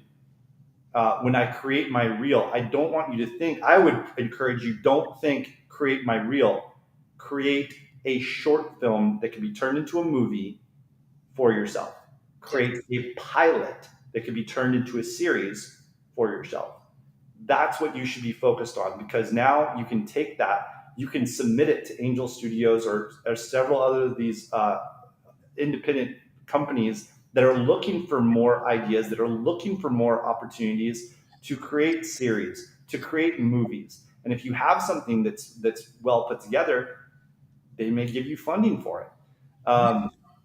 C: when I create my reel, I don't want you to think, I would encourage you, don't think create my reel, create a short film that can be turned into a movie for yourself. Create a pilot that can be turned into a series for yourself. That's what you should be focused on, because now you can take that, you can submit it to Angel Studios or several other of these independent companies that are looking for more ideas, that are looking for more opportunities to create series, to create movies. And if you have something that's well put together, they may give you funding for it.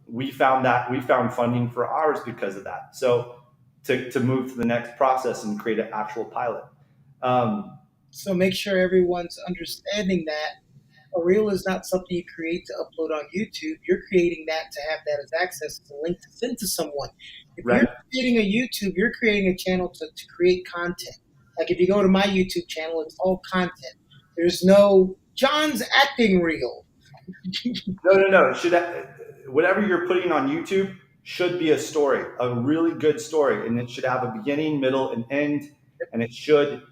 C: We found funding for ours because of that. So to move to the next process and create an actual pilot.
B: So make sure everyone's understanding that a reel is not something you create to upload on YouTube. You're creating that to have that as access to link to send to someone. If
C: Right.
B: you're creating a YouTube, you're creating a channel to create content. Like if you go to my YouTube channel, it's all content. There's no John's acting reel.
C: No. Whatever you're putting on YouTube should be a story, a really good story, and it should have a beginning, middle, and end. And it should,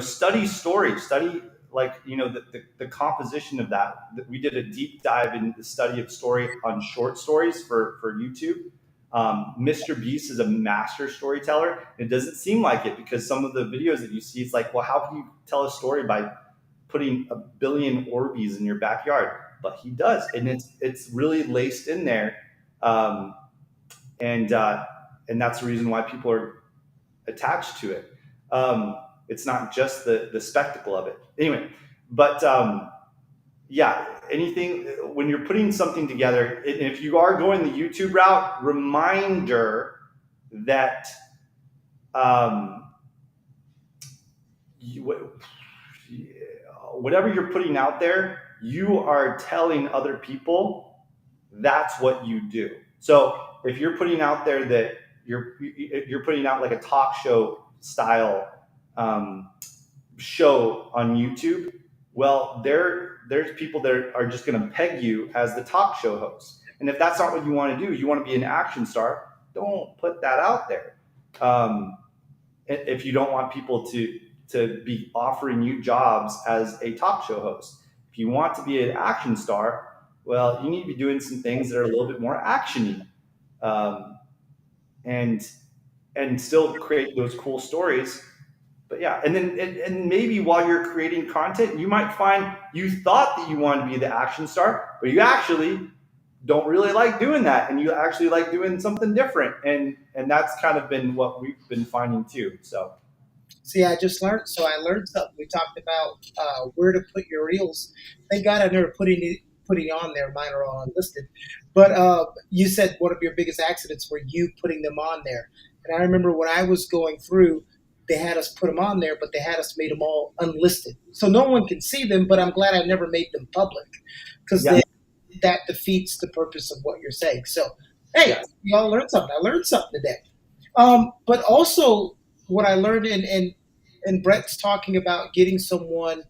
C: study story, study the composition of that. We did a deep dive in the study of story on short stories for YouTube. Mr. Beast is a master storyteller. It doesn't seem like it because some of the videos that you see, it's like, well, how can you tell a story by putting a billion Orbeez in your backyard? But he does, and it's really laced in there, and that's the reason why people are attached to it. It's not just the spectacle of it. Anyway, but yeah, anything when you're putting something together, if you are going the YouTube route, reminder that whatever you're putting out there, you are telling other people that's what you do. So if you're putting out there that you're putting out like a talk show style show on YouTube, well, there's people that are just going to peg you as the talk show host. And if that's not what you want to do, you want to be an action star, don't put that out there. If you don't want people to be offering you jobs as a talk show host. If you want to be an action star, well, you need to be doing some things that are a little bit more actiony, and still create those cool stories. But yeah, and then and maybe while you're creating content, you might find you thought that you wanted to be the action star, but you actually don't really like doing that, and you actually like doing something different, and that's kind of been what we've been finding too. So.
B: See, I just learned. So I learned something. We talked about where to put your reels. Thank God I never putting it on there. Mine are all unlisted. But you said one of your biggest accidents were you putting them on there. And I remember when I was going through, they had us put them on there, but they had us made them all unlisted, so no one can see them. But I'm glad I never made them public because that defeats the purpose of what you're saying. So hey, we all learned something. I learned something today. But also, what I learned, and Brett's talking about getting someone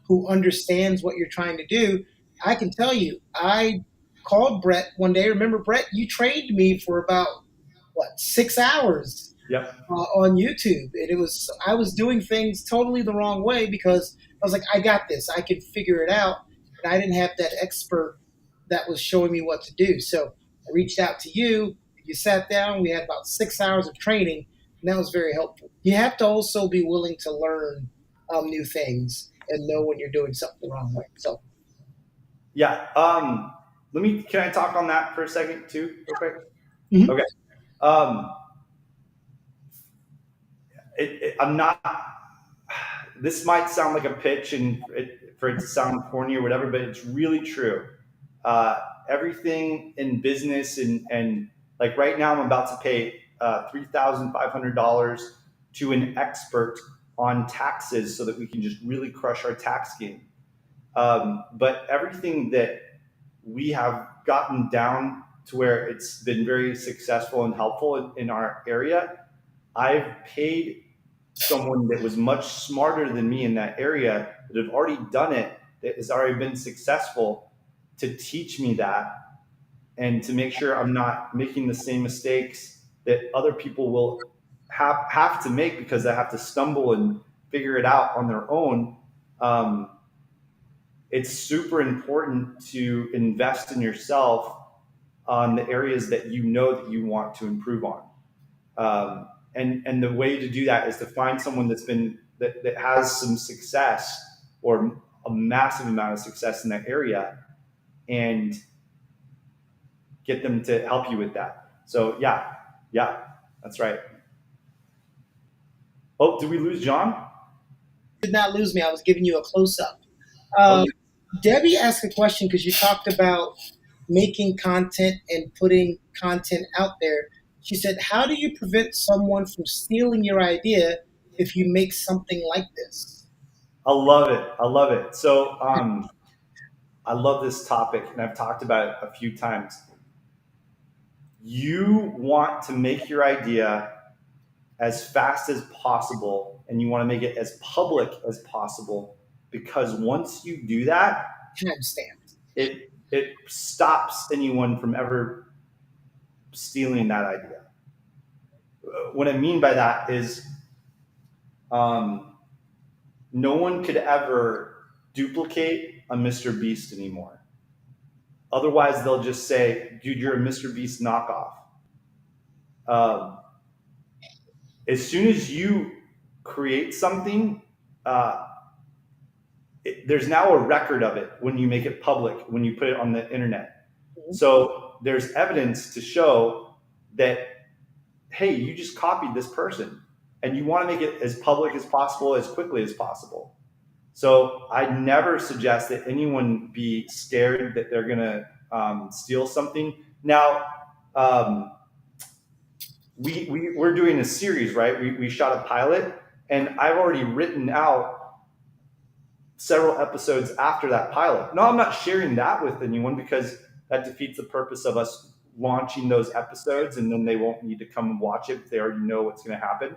B: who understands what you're trying to do. I can tell you, I called Brett one day. Remember, Brett, you trained me for about 6 hours
C: Yep.
B: on YouTube, and I was doing things totally the wrong way because I was like, I got this, I can figure it out, and I didn't have that expert that was showing me what to do. So I reached out to you. You sat down. We had about 6 hours of training, and that was very helpful. You have to also be willing to learn new things and know when you're doing something the wrong way. So,
C: yeah. Can I talk on that for a second too, real quick?
B: Mhm.
C: Okay. I'm not. This might sound like a pitch and for it to sound corny or whatever, but it's really true. Everything in business and like right now, I'm about to pay $3,500 to an expert on taxes so that we can just really crush our tax game. But everything that we have gotten down to where it's been very successful and helpful in our area, I've paid someone that was much smarter than me in that area that have already done it, that has already been successful, to teach me that and to make sure I'm not making the same mistakes that other people will have to make because they have to stumble and figure it out on their own. it's super important to invest in yourself on the areas that you know that you want to improve on. And the way to do that is to find someone that has some success or a massive amount of success in that area, and get them to help you with that. So yeah, that's right. Oh, did we lose John?
B: Did not lose me. I was giving you a close up.
C: Oh,
B: Debbie asked a question because you talked about making content and putting content out there. She said, "How do you prevent someone from stealing your idea if you make something like this?"
C: I love it. I love it. So I love this topic, and I've talked about it a few times. You want to make your idea as fast as possible, and you want to make it as public as possible, because once you do that,
B: Timestamp.
C: it stops anyone from ever stealing that idea. What I mean by that is, um, no one could ever duplicate a Mr. Beast anymore. Otherwise, they'll just say, "Dude, you're a Mr. Beast knockoff." Um, as soon as you create something, uh, there's now a record of it when you make it public, when you put it on the internet. So there's evidence to show that, hey, you just copied this person, and you want to make it as public as possible, as quickly as possible. So I never suggest that anyone be scared that they're going to steal something. Now, we're doing a series, right? We shot a pilot, and I've already written out several episodes after that pilot. No, I'm not sharing that with anyone, because that defeats the purpose of us launching those episodes, and then they won't need to come and watch it if they already know what's going to happen.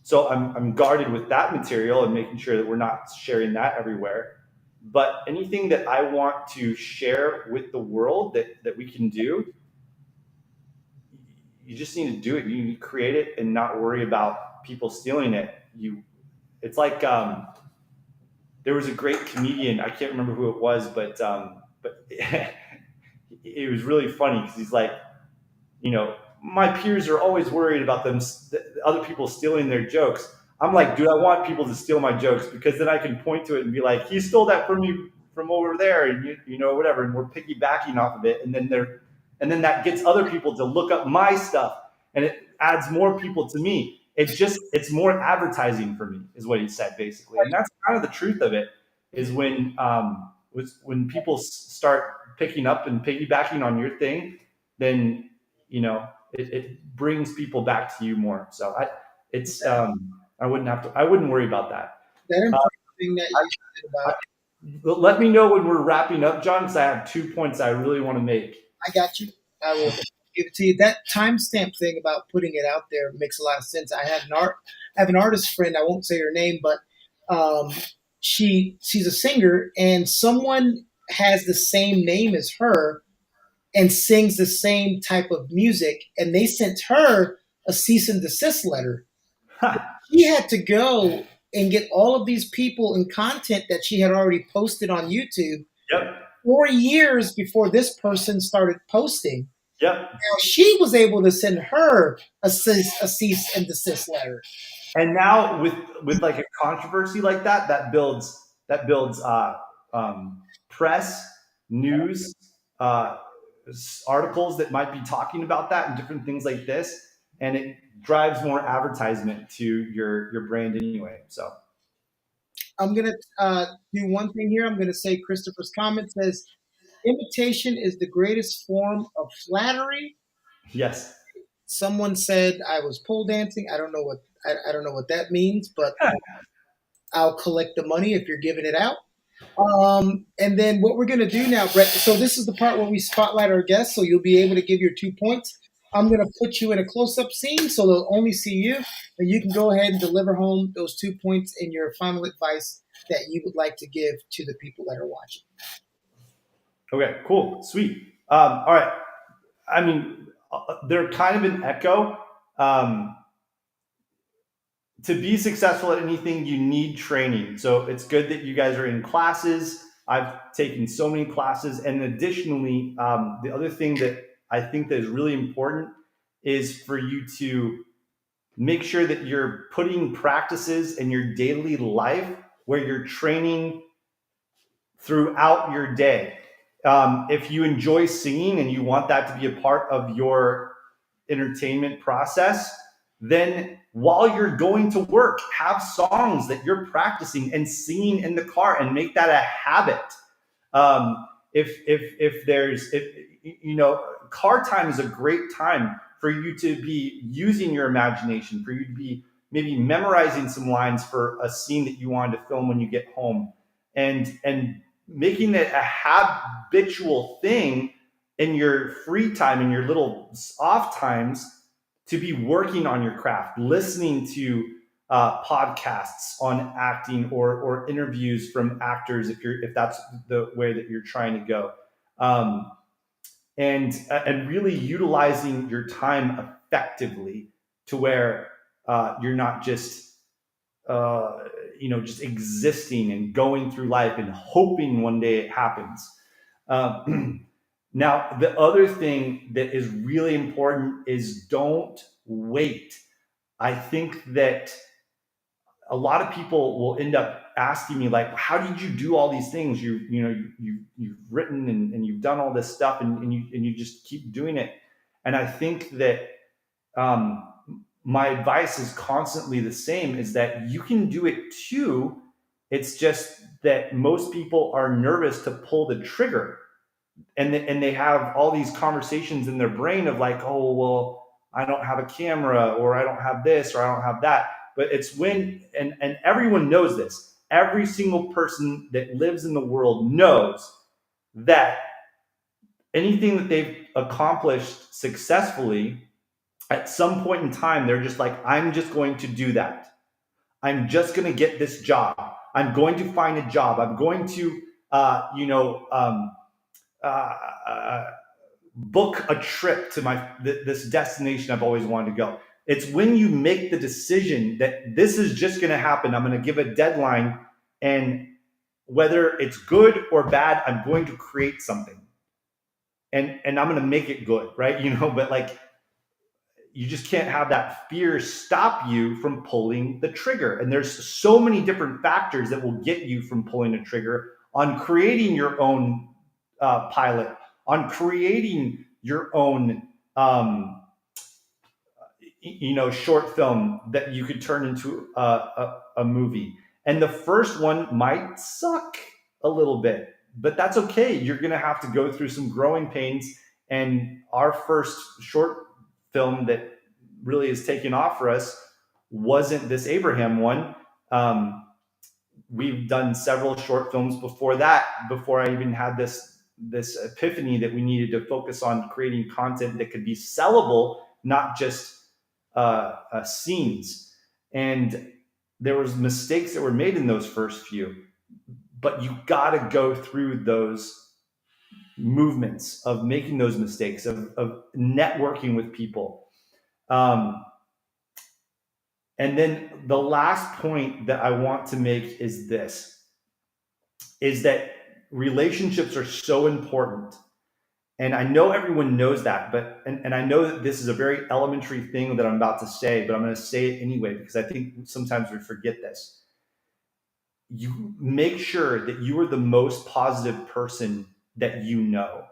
C: So I'm guarded with that material and making sure that we're not sharing that everywhere. But anything that I want to share with the world that we can do, you just need to do it. You need to create it and not worry about people stealing it. It's like, there was a great comedian. I can't remember who it was, but it was really funny, because he's like, my peers are always worried about other people stealing their jokes. I'm like, dude, I want people to steal my jokes, because then I can point to it and be like, he stole that from me from over there, and whatever, and we're piggybacking off of it, and then that gets other people to look up my stuff, and it adds more people to me. It's more advertising for me, is what he said, basically. And that's kind of the truth of it, is when people start picking up and piggybacking on your thing, then it brings people back to you more. So I wouldn't worry about that.
B: That important thing that you said about.
C: Let me know when we're wrapping up, John, because I have 2 points I really want to make.
B: I got you. I will give it to you. That timestamp thing about putting it out there makes a lot of sense. I have an artist friend. I won't say her name, but she's a singer, and someone has the same name as her and sings the same type of music, and they sent her a cease and desist letter. She had to go and get all of these people and content that she had already posted on YouTube.
C: Yep.
B: 4 years before this person started posting.
C: Yep.
B: Now she was able to send her a cease and desist letter.
C: And now with like a controversy like that builds press, news, articles that might be talking about that and different things like this, and it drives more advertisement to your brand anyway. So
B: I'm gonna do one thing here. I'm gonna say Christopher's comment says, "Imitation is the greatest form of flattery."
C: Yes.
B: Someone said I was pole dancing. I don't know what that means, but I'll collect the money if you're giving it out. And then what we're going to do now, Brett, so this is the part where we spotlight our guests, so you'll be able to give your 2 points. I'm going to put you in a close-up scene, so they'll only see you, and you can go ahead and deliver home those 2 points and your final advice that you would like to give to the people that are watching.
C: Okay, cool, sweet. All right. I mean, they're kind of an echo. to be successful at anything, you need training. So it's good that you guys are in classes. I've taken so many classes. And additionally, the other thing that I think that is really important is for you to make sure that you're putting practices in your daily life where you're training throughout your day. If you enjoy singing and you want that to be a part of your entertainment process, then while you're going to work, have songs that you're practicing and singing in the car and make that a habit. If there's, if you know, car time is a great time for you to be using your imagination, for you to be maybe memorizing some lines for a scene that you wanted to film when you get home, and making it a habitual thing in your free time, in your little off times, to be working on your craft, listening to podcasts on acting, or interviews from actors if that's the way that you're trying to go, and really utilizing your time effectively to where you're not just just existing and going through life and hoping one day it happens. Now, the other thing that is really important is don't wait. I think that a lot of people will end up asking me, like, how did you do all these things? You've written and you've done all this stuff, and you just keep doing it. And I think that my advice is constantly the same, is that you can do it too. It's just that most people are nervous to pull the trigger, and they have all these conversations in their brain of like, oh, well, I don't have a camera, or I don't have this, or I don't have that. But it's when, and everyone knows this, every single person that lives in the world knows that anything that they've accomplished successfully, at some point in time, they're just like, I'm just going to do that. I'm just going to get this job. I'm going to find a job. I'm going to, book a trip to this destination I've always wanted to go. It's when you make the decision that this is just going to happen. I'm going to give a deadline, and whether it's good or bad, I'm going to create something, and I'm going to make it good, right? But like, you just can't have that fear stop you from pulling the trigger. And there's so many different factors that will get you from pulling a trigger on creating your own pilot, on creating your own short film that you could turn into a movie. And the first one might suck a little bit, but that's okay. You're going to have to go through some growing pains. And our first short film that really is taking off for us wasn't this Abraham one. We've done several short films before that, before I even had this epiphany that we needed to focus on creating content that could be sellable, not just scenes. And there was mistakes that were made in those first few, but you got to go through those movements of making those mistakes, of networking with people. And then the last point that I want to make is this, is that relationships are so important. And I know everyone knows that, but and I know that this is a very elementary thing that I'm about to say, but I'm going to say it anyway, because I think sometimes we forget this. You make sure that you are the most positive person that you know.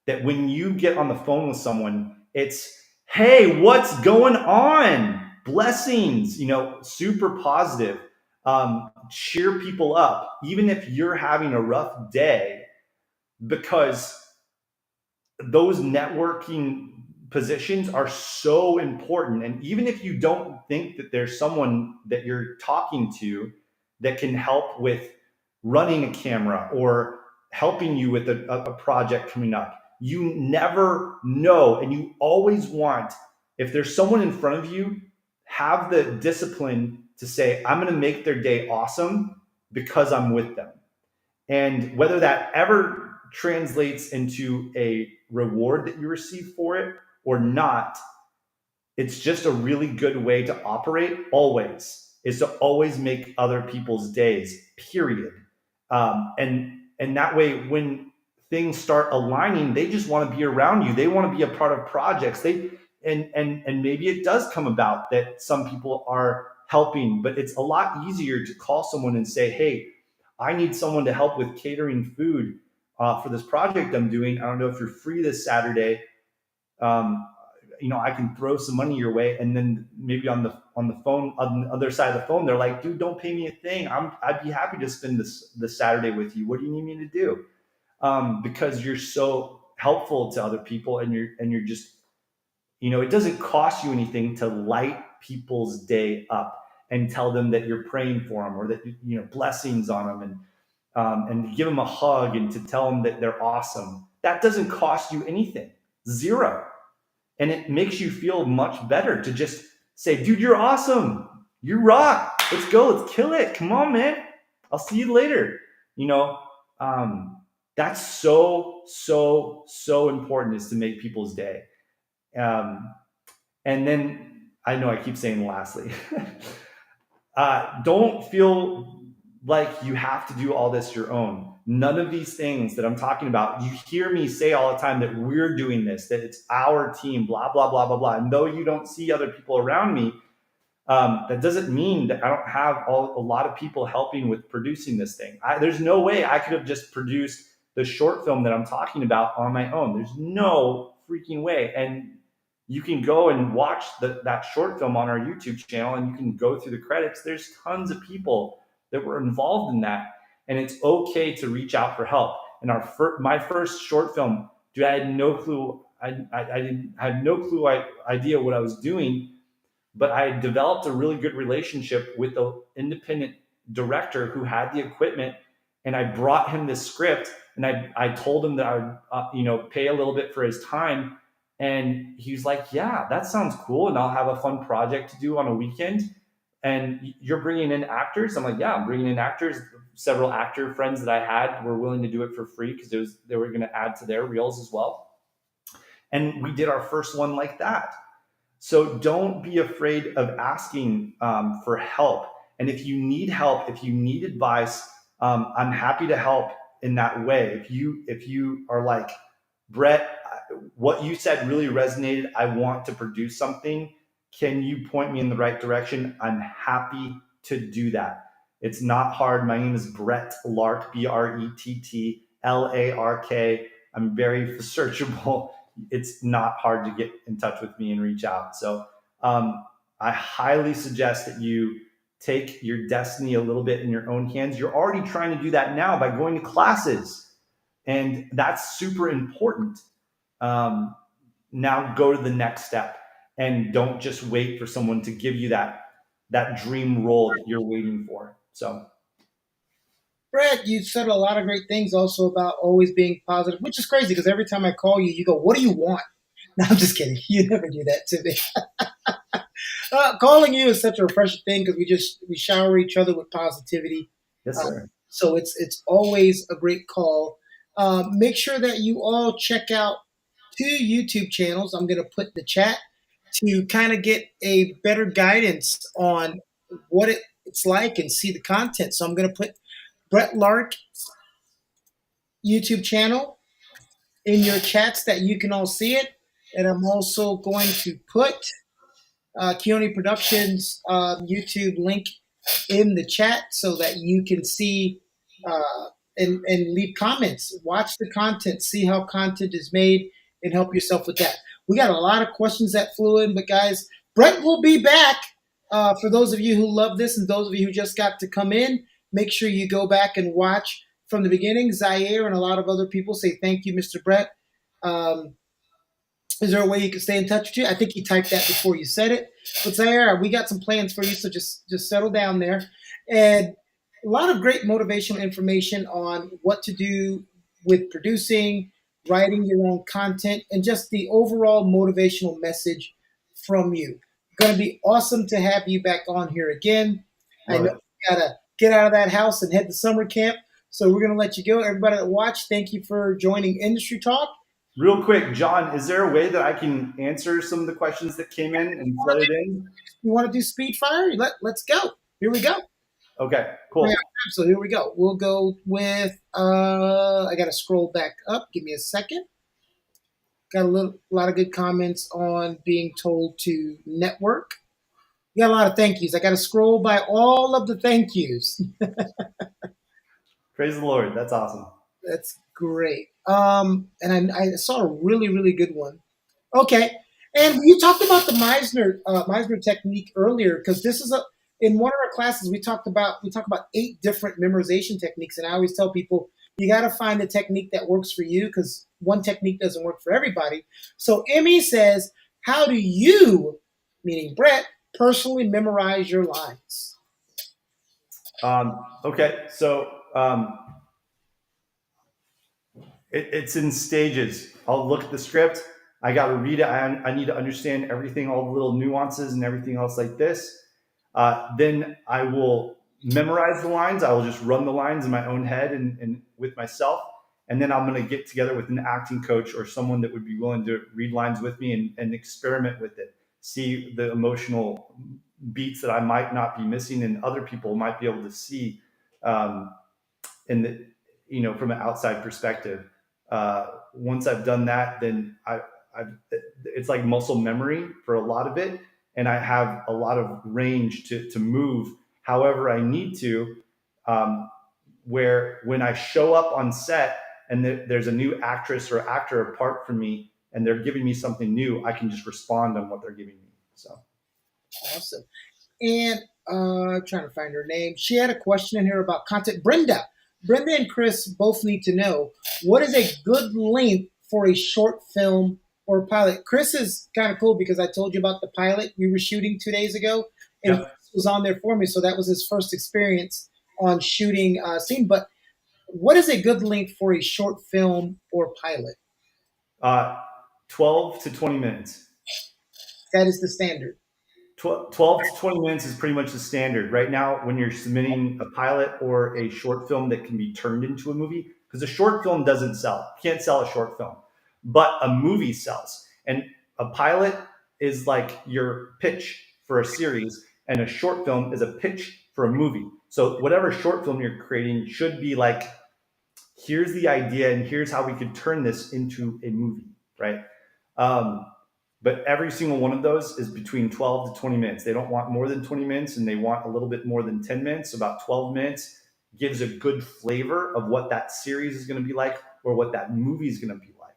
C: That when you get on the phone with someone, it's, hey, what's going on? Blessings, super positive. Cheer people up, even if you're having a rough day, because those networking positions are so important. And even if you don't think that there's someone that you're talking to that can help with running a camera or helping you with a project coming up, you never know. And you always want, if there's someone in front of you, have the discipline to say, I'm going to make their day awesome because I'm with them. And whether that ever translates into a reward that you receive for it or not, it's just a really good way to operate always. is to always make other people's days, period. And that way, when things start aligning, they just want to be around you. They want to be a part of projects. And maybe it does come about that some people are helping, but it's a lot easier to call someone and say, hey, I need someone to help with catering food for this project I'm doing. I don't know if you're free this Saturday. I can throw some money your way. And then maybe on the phone, on the other side of the phone, they're like, dude, don't pay me a thing. I'd be happy to spend this Saturday with you. What do you need me to do? Because you're so helpful to other people, and you're just, it doesn't cost you anything to light people's day up and tell them that you're praying for them, or that, blessings on them, and give them a hug and to tell them that they're awesome. That doesn't cost you anything, zero. And it makes you feel much better to just say, dude, you're awesome. You rock. Let's go. Let's kill it. Come on, man. I'll see you later. That's so, so, so important, is to make people's day. And then I know I keep saying lastly, don't feel like you have to do all this your own. None of these things that I'm talking about, you hear me say all the time that we're doing this, that it's our team, blah, blah, blah, blah, blah. And though you don't see other people around me, that doesn't mean that I don't have a lot of people helping with producing this thing. There's no way I could have just produced the short film that I'm talking about on my own. There's no freaking way. And you can go and watch that short film on our YouTube channel, and you can go through the credits. There's tons of people that were involved in that. And it's okay to reach out for help. And my first short film, dude, I had no clue. I had no clue idea what I was doing, but I developed a really good relationship with the independent director who had the equipment. And I brought him this script, and I told him that I would, pay a little bit for his time. And he was like, yeah, that sounds cool. And I'll have a fun project to do on a weekend. And you're bringing in actors? I'm like, yeah, I'm bringing in actors. Several actor friends that I had were willing to do it for free because they were going to add to their reels as well. And we did our first one like that. So don't be afraid of asking for help. And if you need help, if you need advice, I'm happy to help in that way. If you are like, Brett, what you said really resonated. I want to produce something. Can you point me in the right direction? I'm happy to do that. It's not hard. My name is Brett Lark, BRETT LARK. I'm very searchable. It's not hard to get in touch with me and reach out. So I highly suggest that you take your destiny a little bit in your own hands. You're already trying to do that now by going to classes, and that's super important. Now go to the next step, and don't just wait for someone to give you that dream role that you're waiting for. So,
B: Brett, you said a lot of great things also about always being positive, which is crazy because every time I call you, you go, what do you want? No, I'm just kidding. You never do that to me. Calling you is such a refreshing thing because we shower each other with positivity.
C: yes, sir.
B: So it's always a great call. Make sure that you all check out 2 YouTube channels. I'm going to put in the chat to kind of get a better guidance on what it's like and see the content. So I'm going to put Brett Lark YouTube channel in your chats that you can all see it. And I'm also going to put Keone Productions YouTube link in the chat so that you can see and leave comments. Watch the content, see how content is made, and help yourself with that. We got a lot of questions that flew in, but guys, Brett will be back. For those of you who love this and those of you who just got to come in, make sure you go back and watch from the beginning. Zaire and a lot of other people say thank you, Mr. Brett. Is there a way you can stay in touch with you? I think you typed that before you said it. But Zaire, we got some plans for you, so just settle down there. And a lot of great motivational information on what to do with producing, writing your own content, and just the overall motivational message from you. Going to be awesome to have you back on here again. I know you got to get out of that house and head to summer camp, so we're going to let you go. Everybody that watched, thank you for joining Industry Talk.
C: Real quick, John, is there a way that I can answer some of the questions that came in and flooded in?
B: You want to do speed fire? Let's go. Here we go.
C: Okay, cool.
B: Yeah, so here we go. We'll go with I gotta scroll back up. Give me a second. Got a lot of good comments on being told to network. We got a lot of thank yous. I gotta scroll by all of the thank yous.
C: Praise the Lord. That's awesome.
B: That's great. And I saw a really, really good one. Okay, and you talked about the Meisner technique earlier because this is a in one of our classes we talk about 8 different memorization techniques, and I always tell people you got to find the technique that works for you because one technique doesn't work for everybody. So Emmy says, "How do you, meaning Brett, personally memorize your lines?"
C: Okay, so it's in stages. I'll look at the script. I got to read it. I need to understand everything, all the little nuances and everything else like this. Then I will memorize the lines. I will just run the lines in my own head and with myself. And then I'm going to get together with an acting coach or someone that would be willing to read lines with me and experiment with it. See the emotional beats that I might not be missing and other people might be able to see in the, from an outside perspective. Once I've done that, then it's like muscle memory for a lot of it. And I have a lot of range to move however I need to, where when I show up on set and there's a new actress or actor apart from me and they're giving me something new, I can just respond on what they're giving me. So
B: Awesome. And trying to find her name. She had a question in here about content. Brenda and Chris both need to know what is a good length for a short film or pilot. Chris is kind of cool because I told you about the pilot we were shooting 2 days ago, and
C: Yep.
B: Chris was on there for me. So that was his first experience on shooting a scene. But what is a good length for a short film or pilot?
C: 12 to 20 minutes.
B: That is the standard.
C: 12 to 20 minutes is pretty much the standard right now when you're submitting a pilot or a short film that can be turned into a movie, because a short film doesn't sell. You can't sell a short film, but a movie sells. And a pilot is like your pitch for a series, and a short film is a pitch for a movie. So whatever short film you're creating should be like, here's the idea and here's how we could turn this into a movie, right? But every single one of those is between 12 to 20 minutes. They don't want more than 20 minutes and they want a little bit more than 10 minutes. So about 12 minutes gives a good flavor of what that series is going to be like or what that movie is going to be like.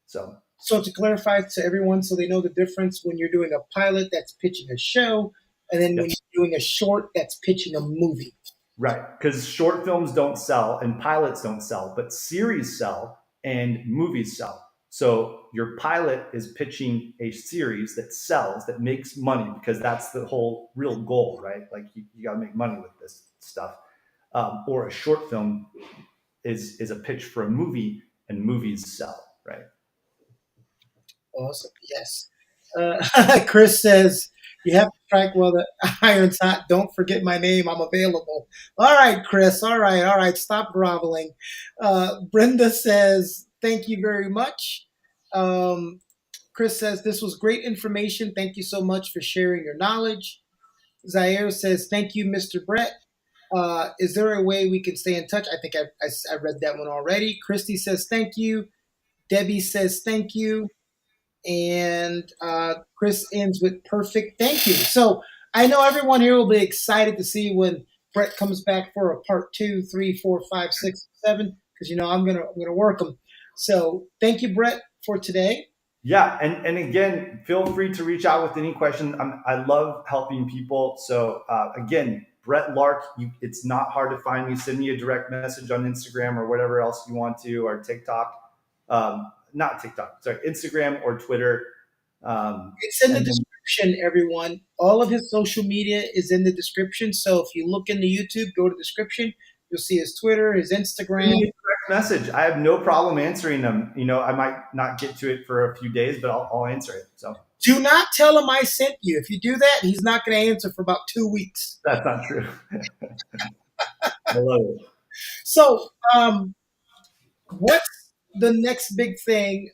B: So to clarify to everyone so they know the difference, when you're doing a pilot, that's pitching a show, and then when you're doing a short, that's pitching a movie.
C: Right, because short films don't sell and pilots don't sell, but series sell and movies sell. So your pilot is pitching a series that sells, that makes money, because that's the whole real goal, right? Like you got to make money with this stuff. Or a short film is a pitch for a movie, and movies sell, right?
B: Awesome. Yes. Chris says, you have to strike while the iron's hot. Don't forget my name. I'm available. All right, Chris. All right. Stop groveling. Brenda says, thank you very much. Chris says, this was great information. Thank you so much for sharing your knowledge. Zaire says, thank you, Mr. Brett. Is there a way we can stay in touch? I think I read that one already. Christy says, thank you. Debbie says, thank you. And Chris ends with perfect thank you. So I know everyone here will be excited to see when Brett comes back for a part 2, 3, 4, 5, 6, 7, because I'm gonna work them. So thank you, Brett, for today.
C: Yeah, and again, feel free to reach out with any question. I love helping people. So again, Brett Lark, it's not hard to find me. Send me a direct message on Instagram or whatever else you want to, or TikTok. Not TikTok, sorry, Instagram or Twitter.
B: It's in the description, everyone. All of his social media is in the description. So if you look in the YouTube, go to the description. You'll see his Twitter, his Instagram.
C: Message. I have no problem answering them. I might not get to it for a few days, but I'll answer it. So
B: do not tell him I sent you. If you do that, he's not going to answer for about 2 weeks.
C: That's not true. I love it.
B: So, what's the next big thing?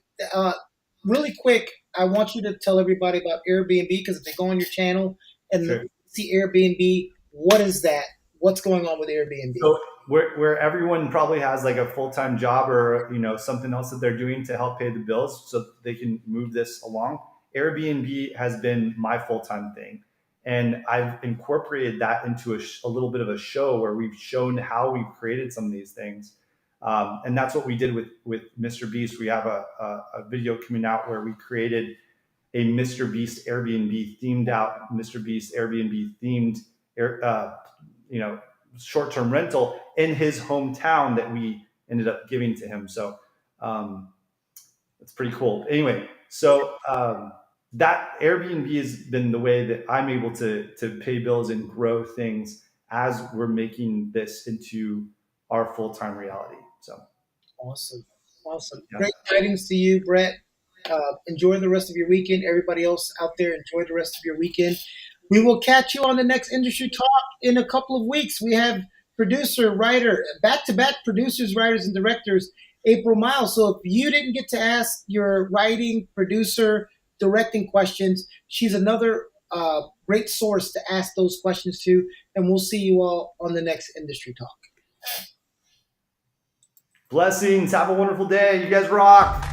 B: Really quick, I want you to tell everybody about AirBNB, because if they go on your channel and see AirBNB, What is that? What's going on with Airbnb?
C: So where everyone probably has like a full-time job or something else that they're doing to help pay the bills so they can move this along, Airbnb has been my full-time thing, and I've incorporated that into a little bit of a show where we've shown how we've created some of these things, and that's what we did with Mr. Beast. We have a video coming out where we created a Mr. Beast Airbnb themed out Mr. Beast Airbnb themed you know short-term rental in his hometown that we ended up giving to him. So it's pretty cool. Anyway, so that Airbnb has been the way that I'm able to pay bills and grow things as we're making this into our full-time reality. So
B: Awesome. Awesome.
C: yeah.
B: Great tidings to you, Brett. Enjoy the rest of your weekend. Everybody else out there, enjoy the rest of your weekend. We will catch you on the next Industry Talk in a couple of weeks. We have producer, writer, back-to-back producers, writers, and directors, April Miles. So if you didn't get to ask your writing, producer, directing questions, she's another great source to ask those questions to. And we'll see you all on the next Industry Talk.
C: Blessings. Have a wonderful day. You guys rock.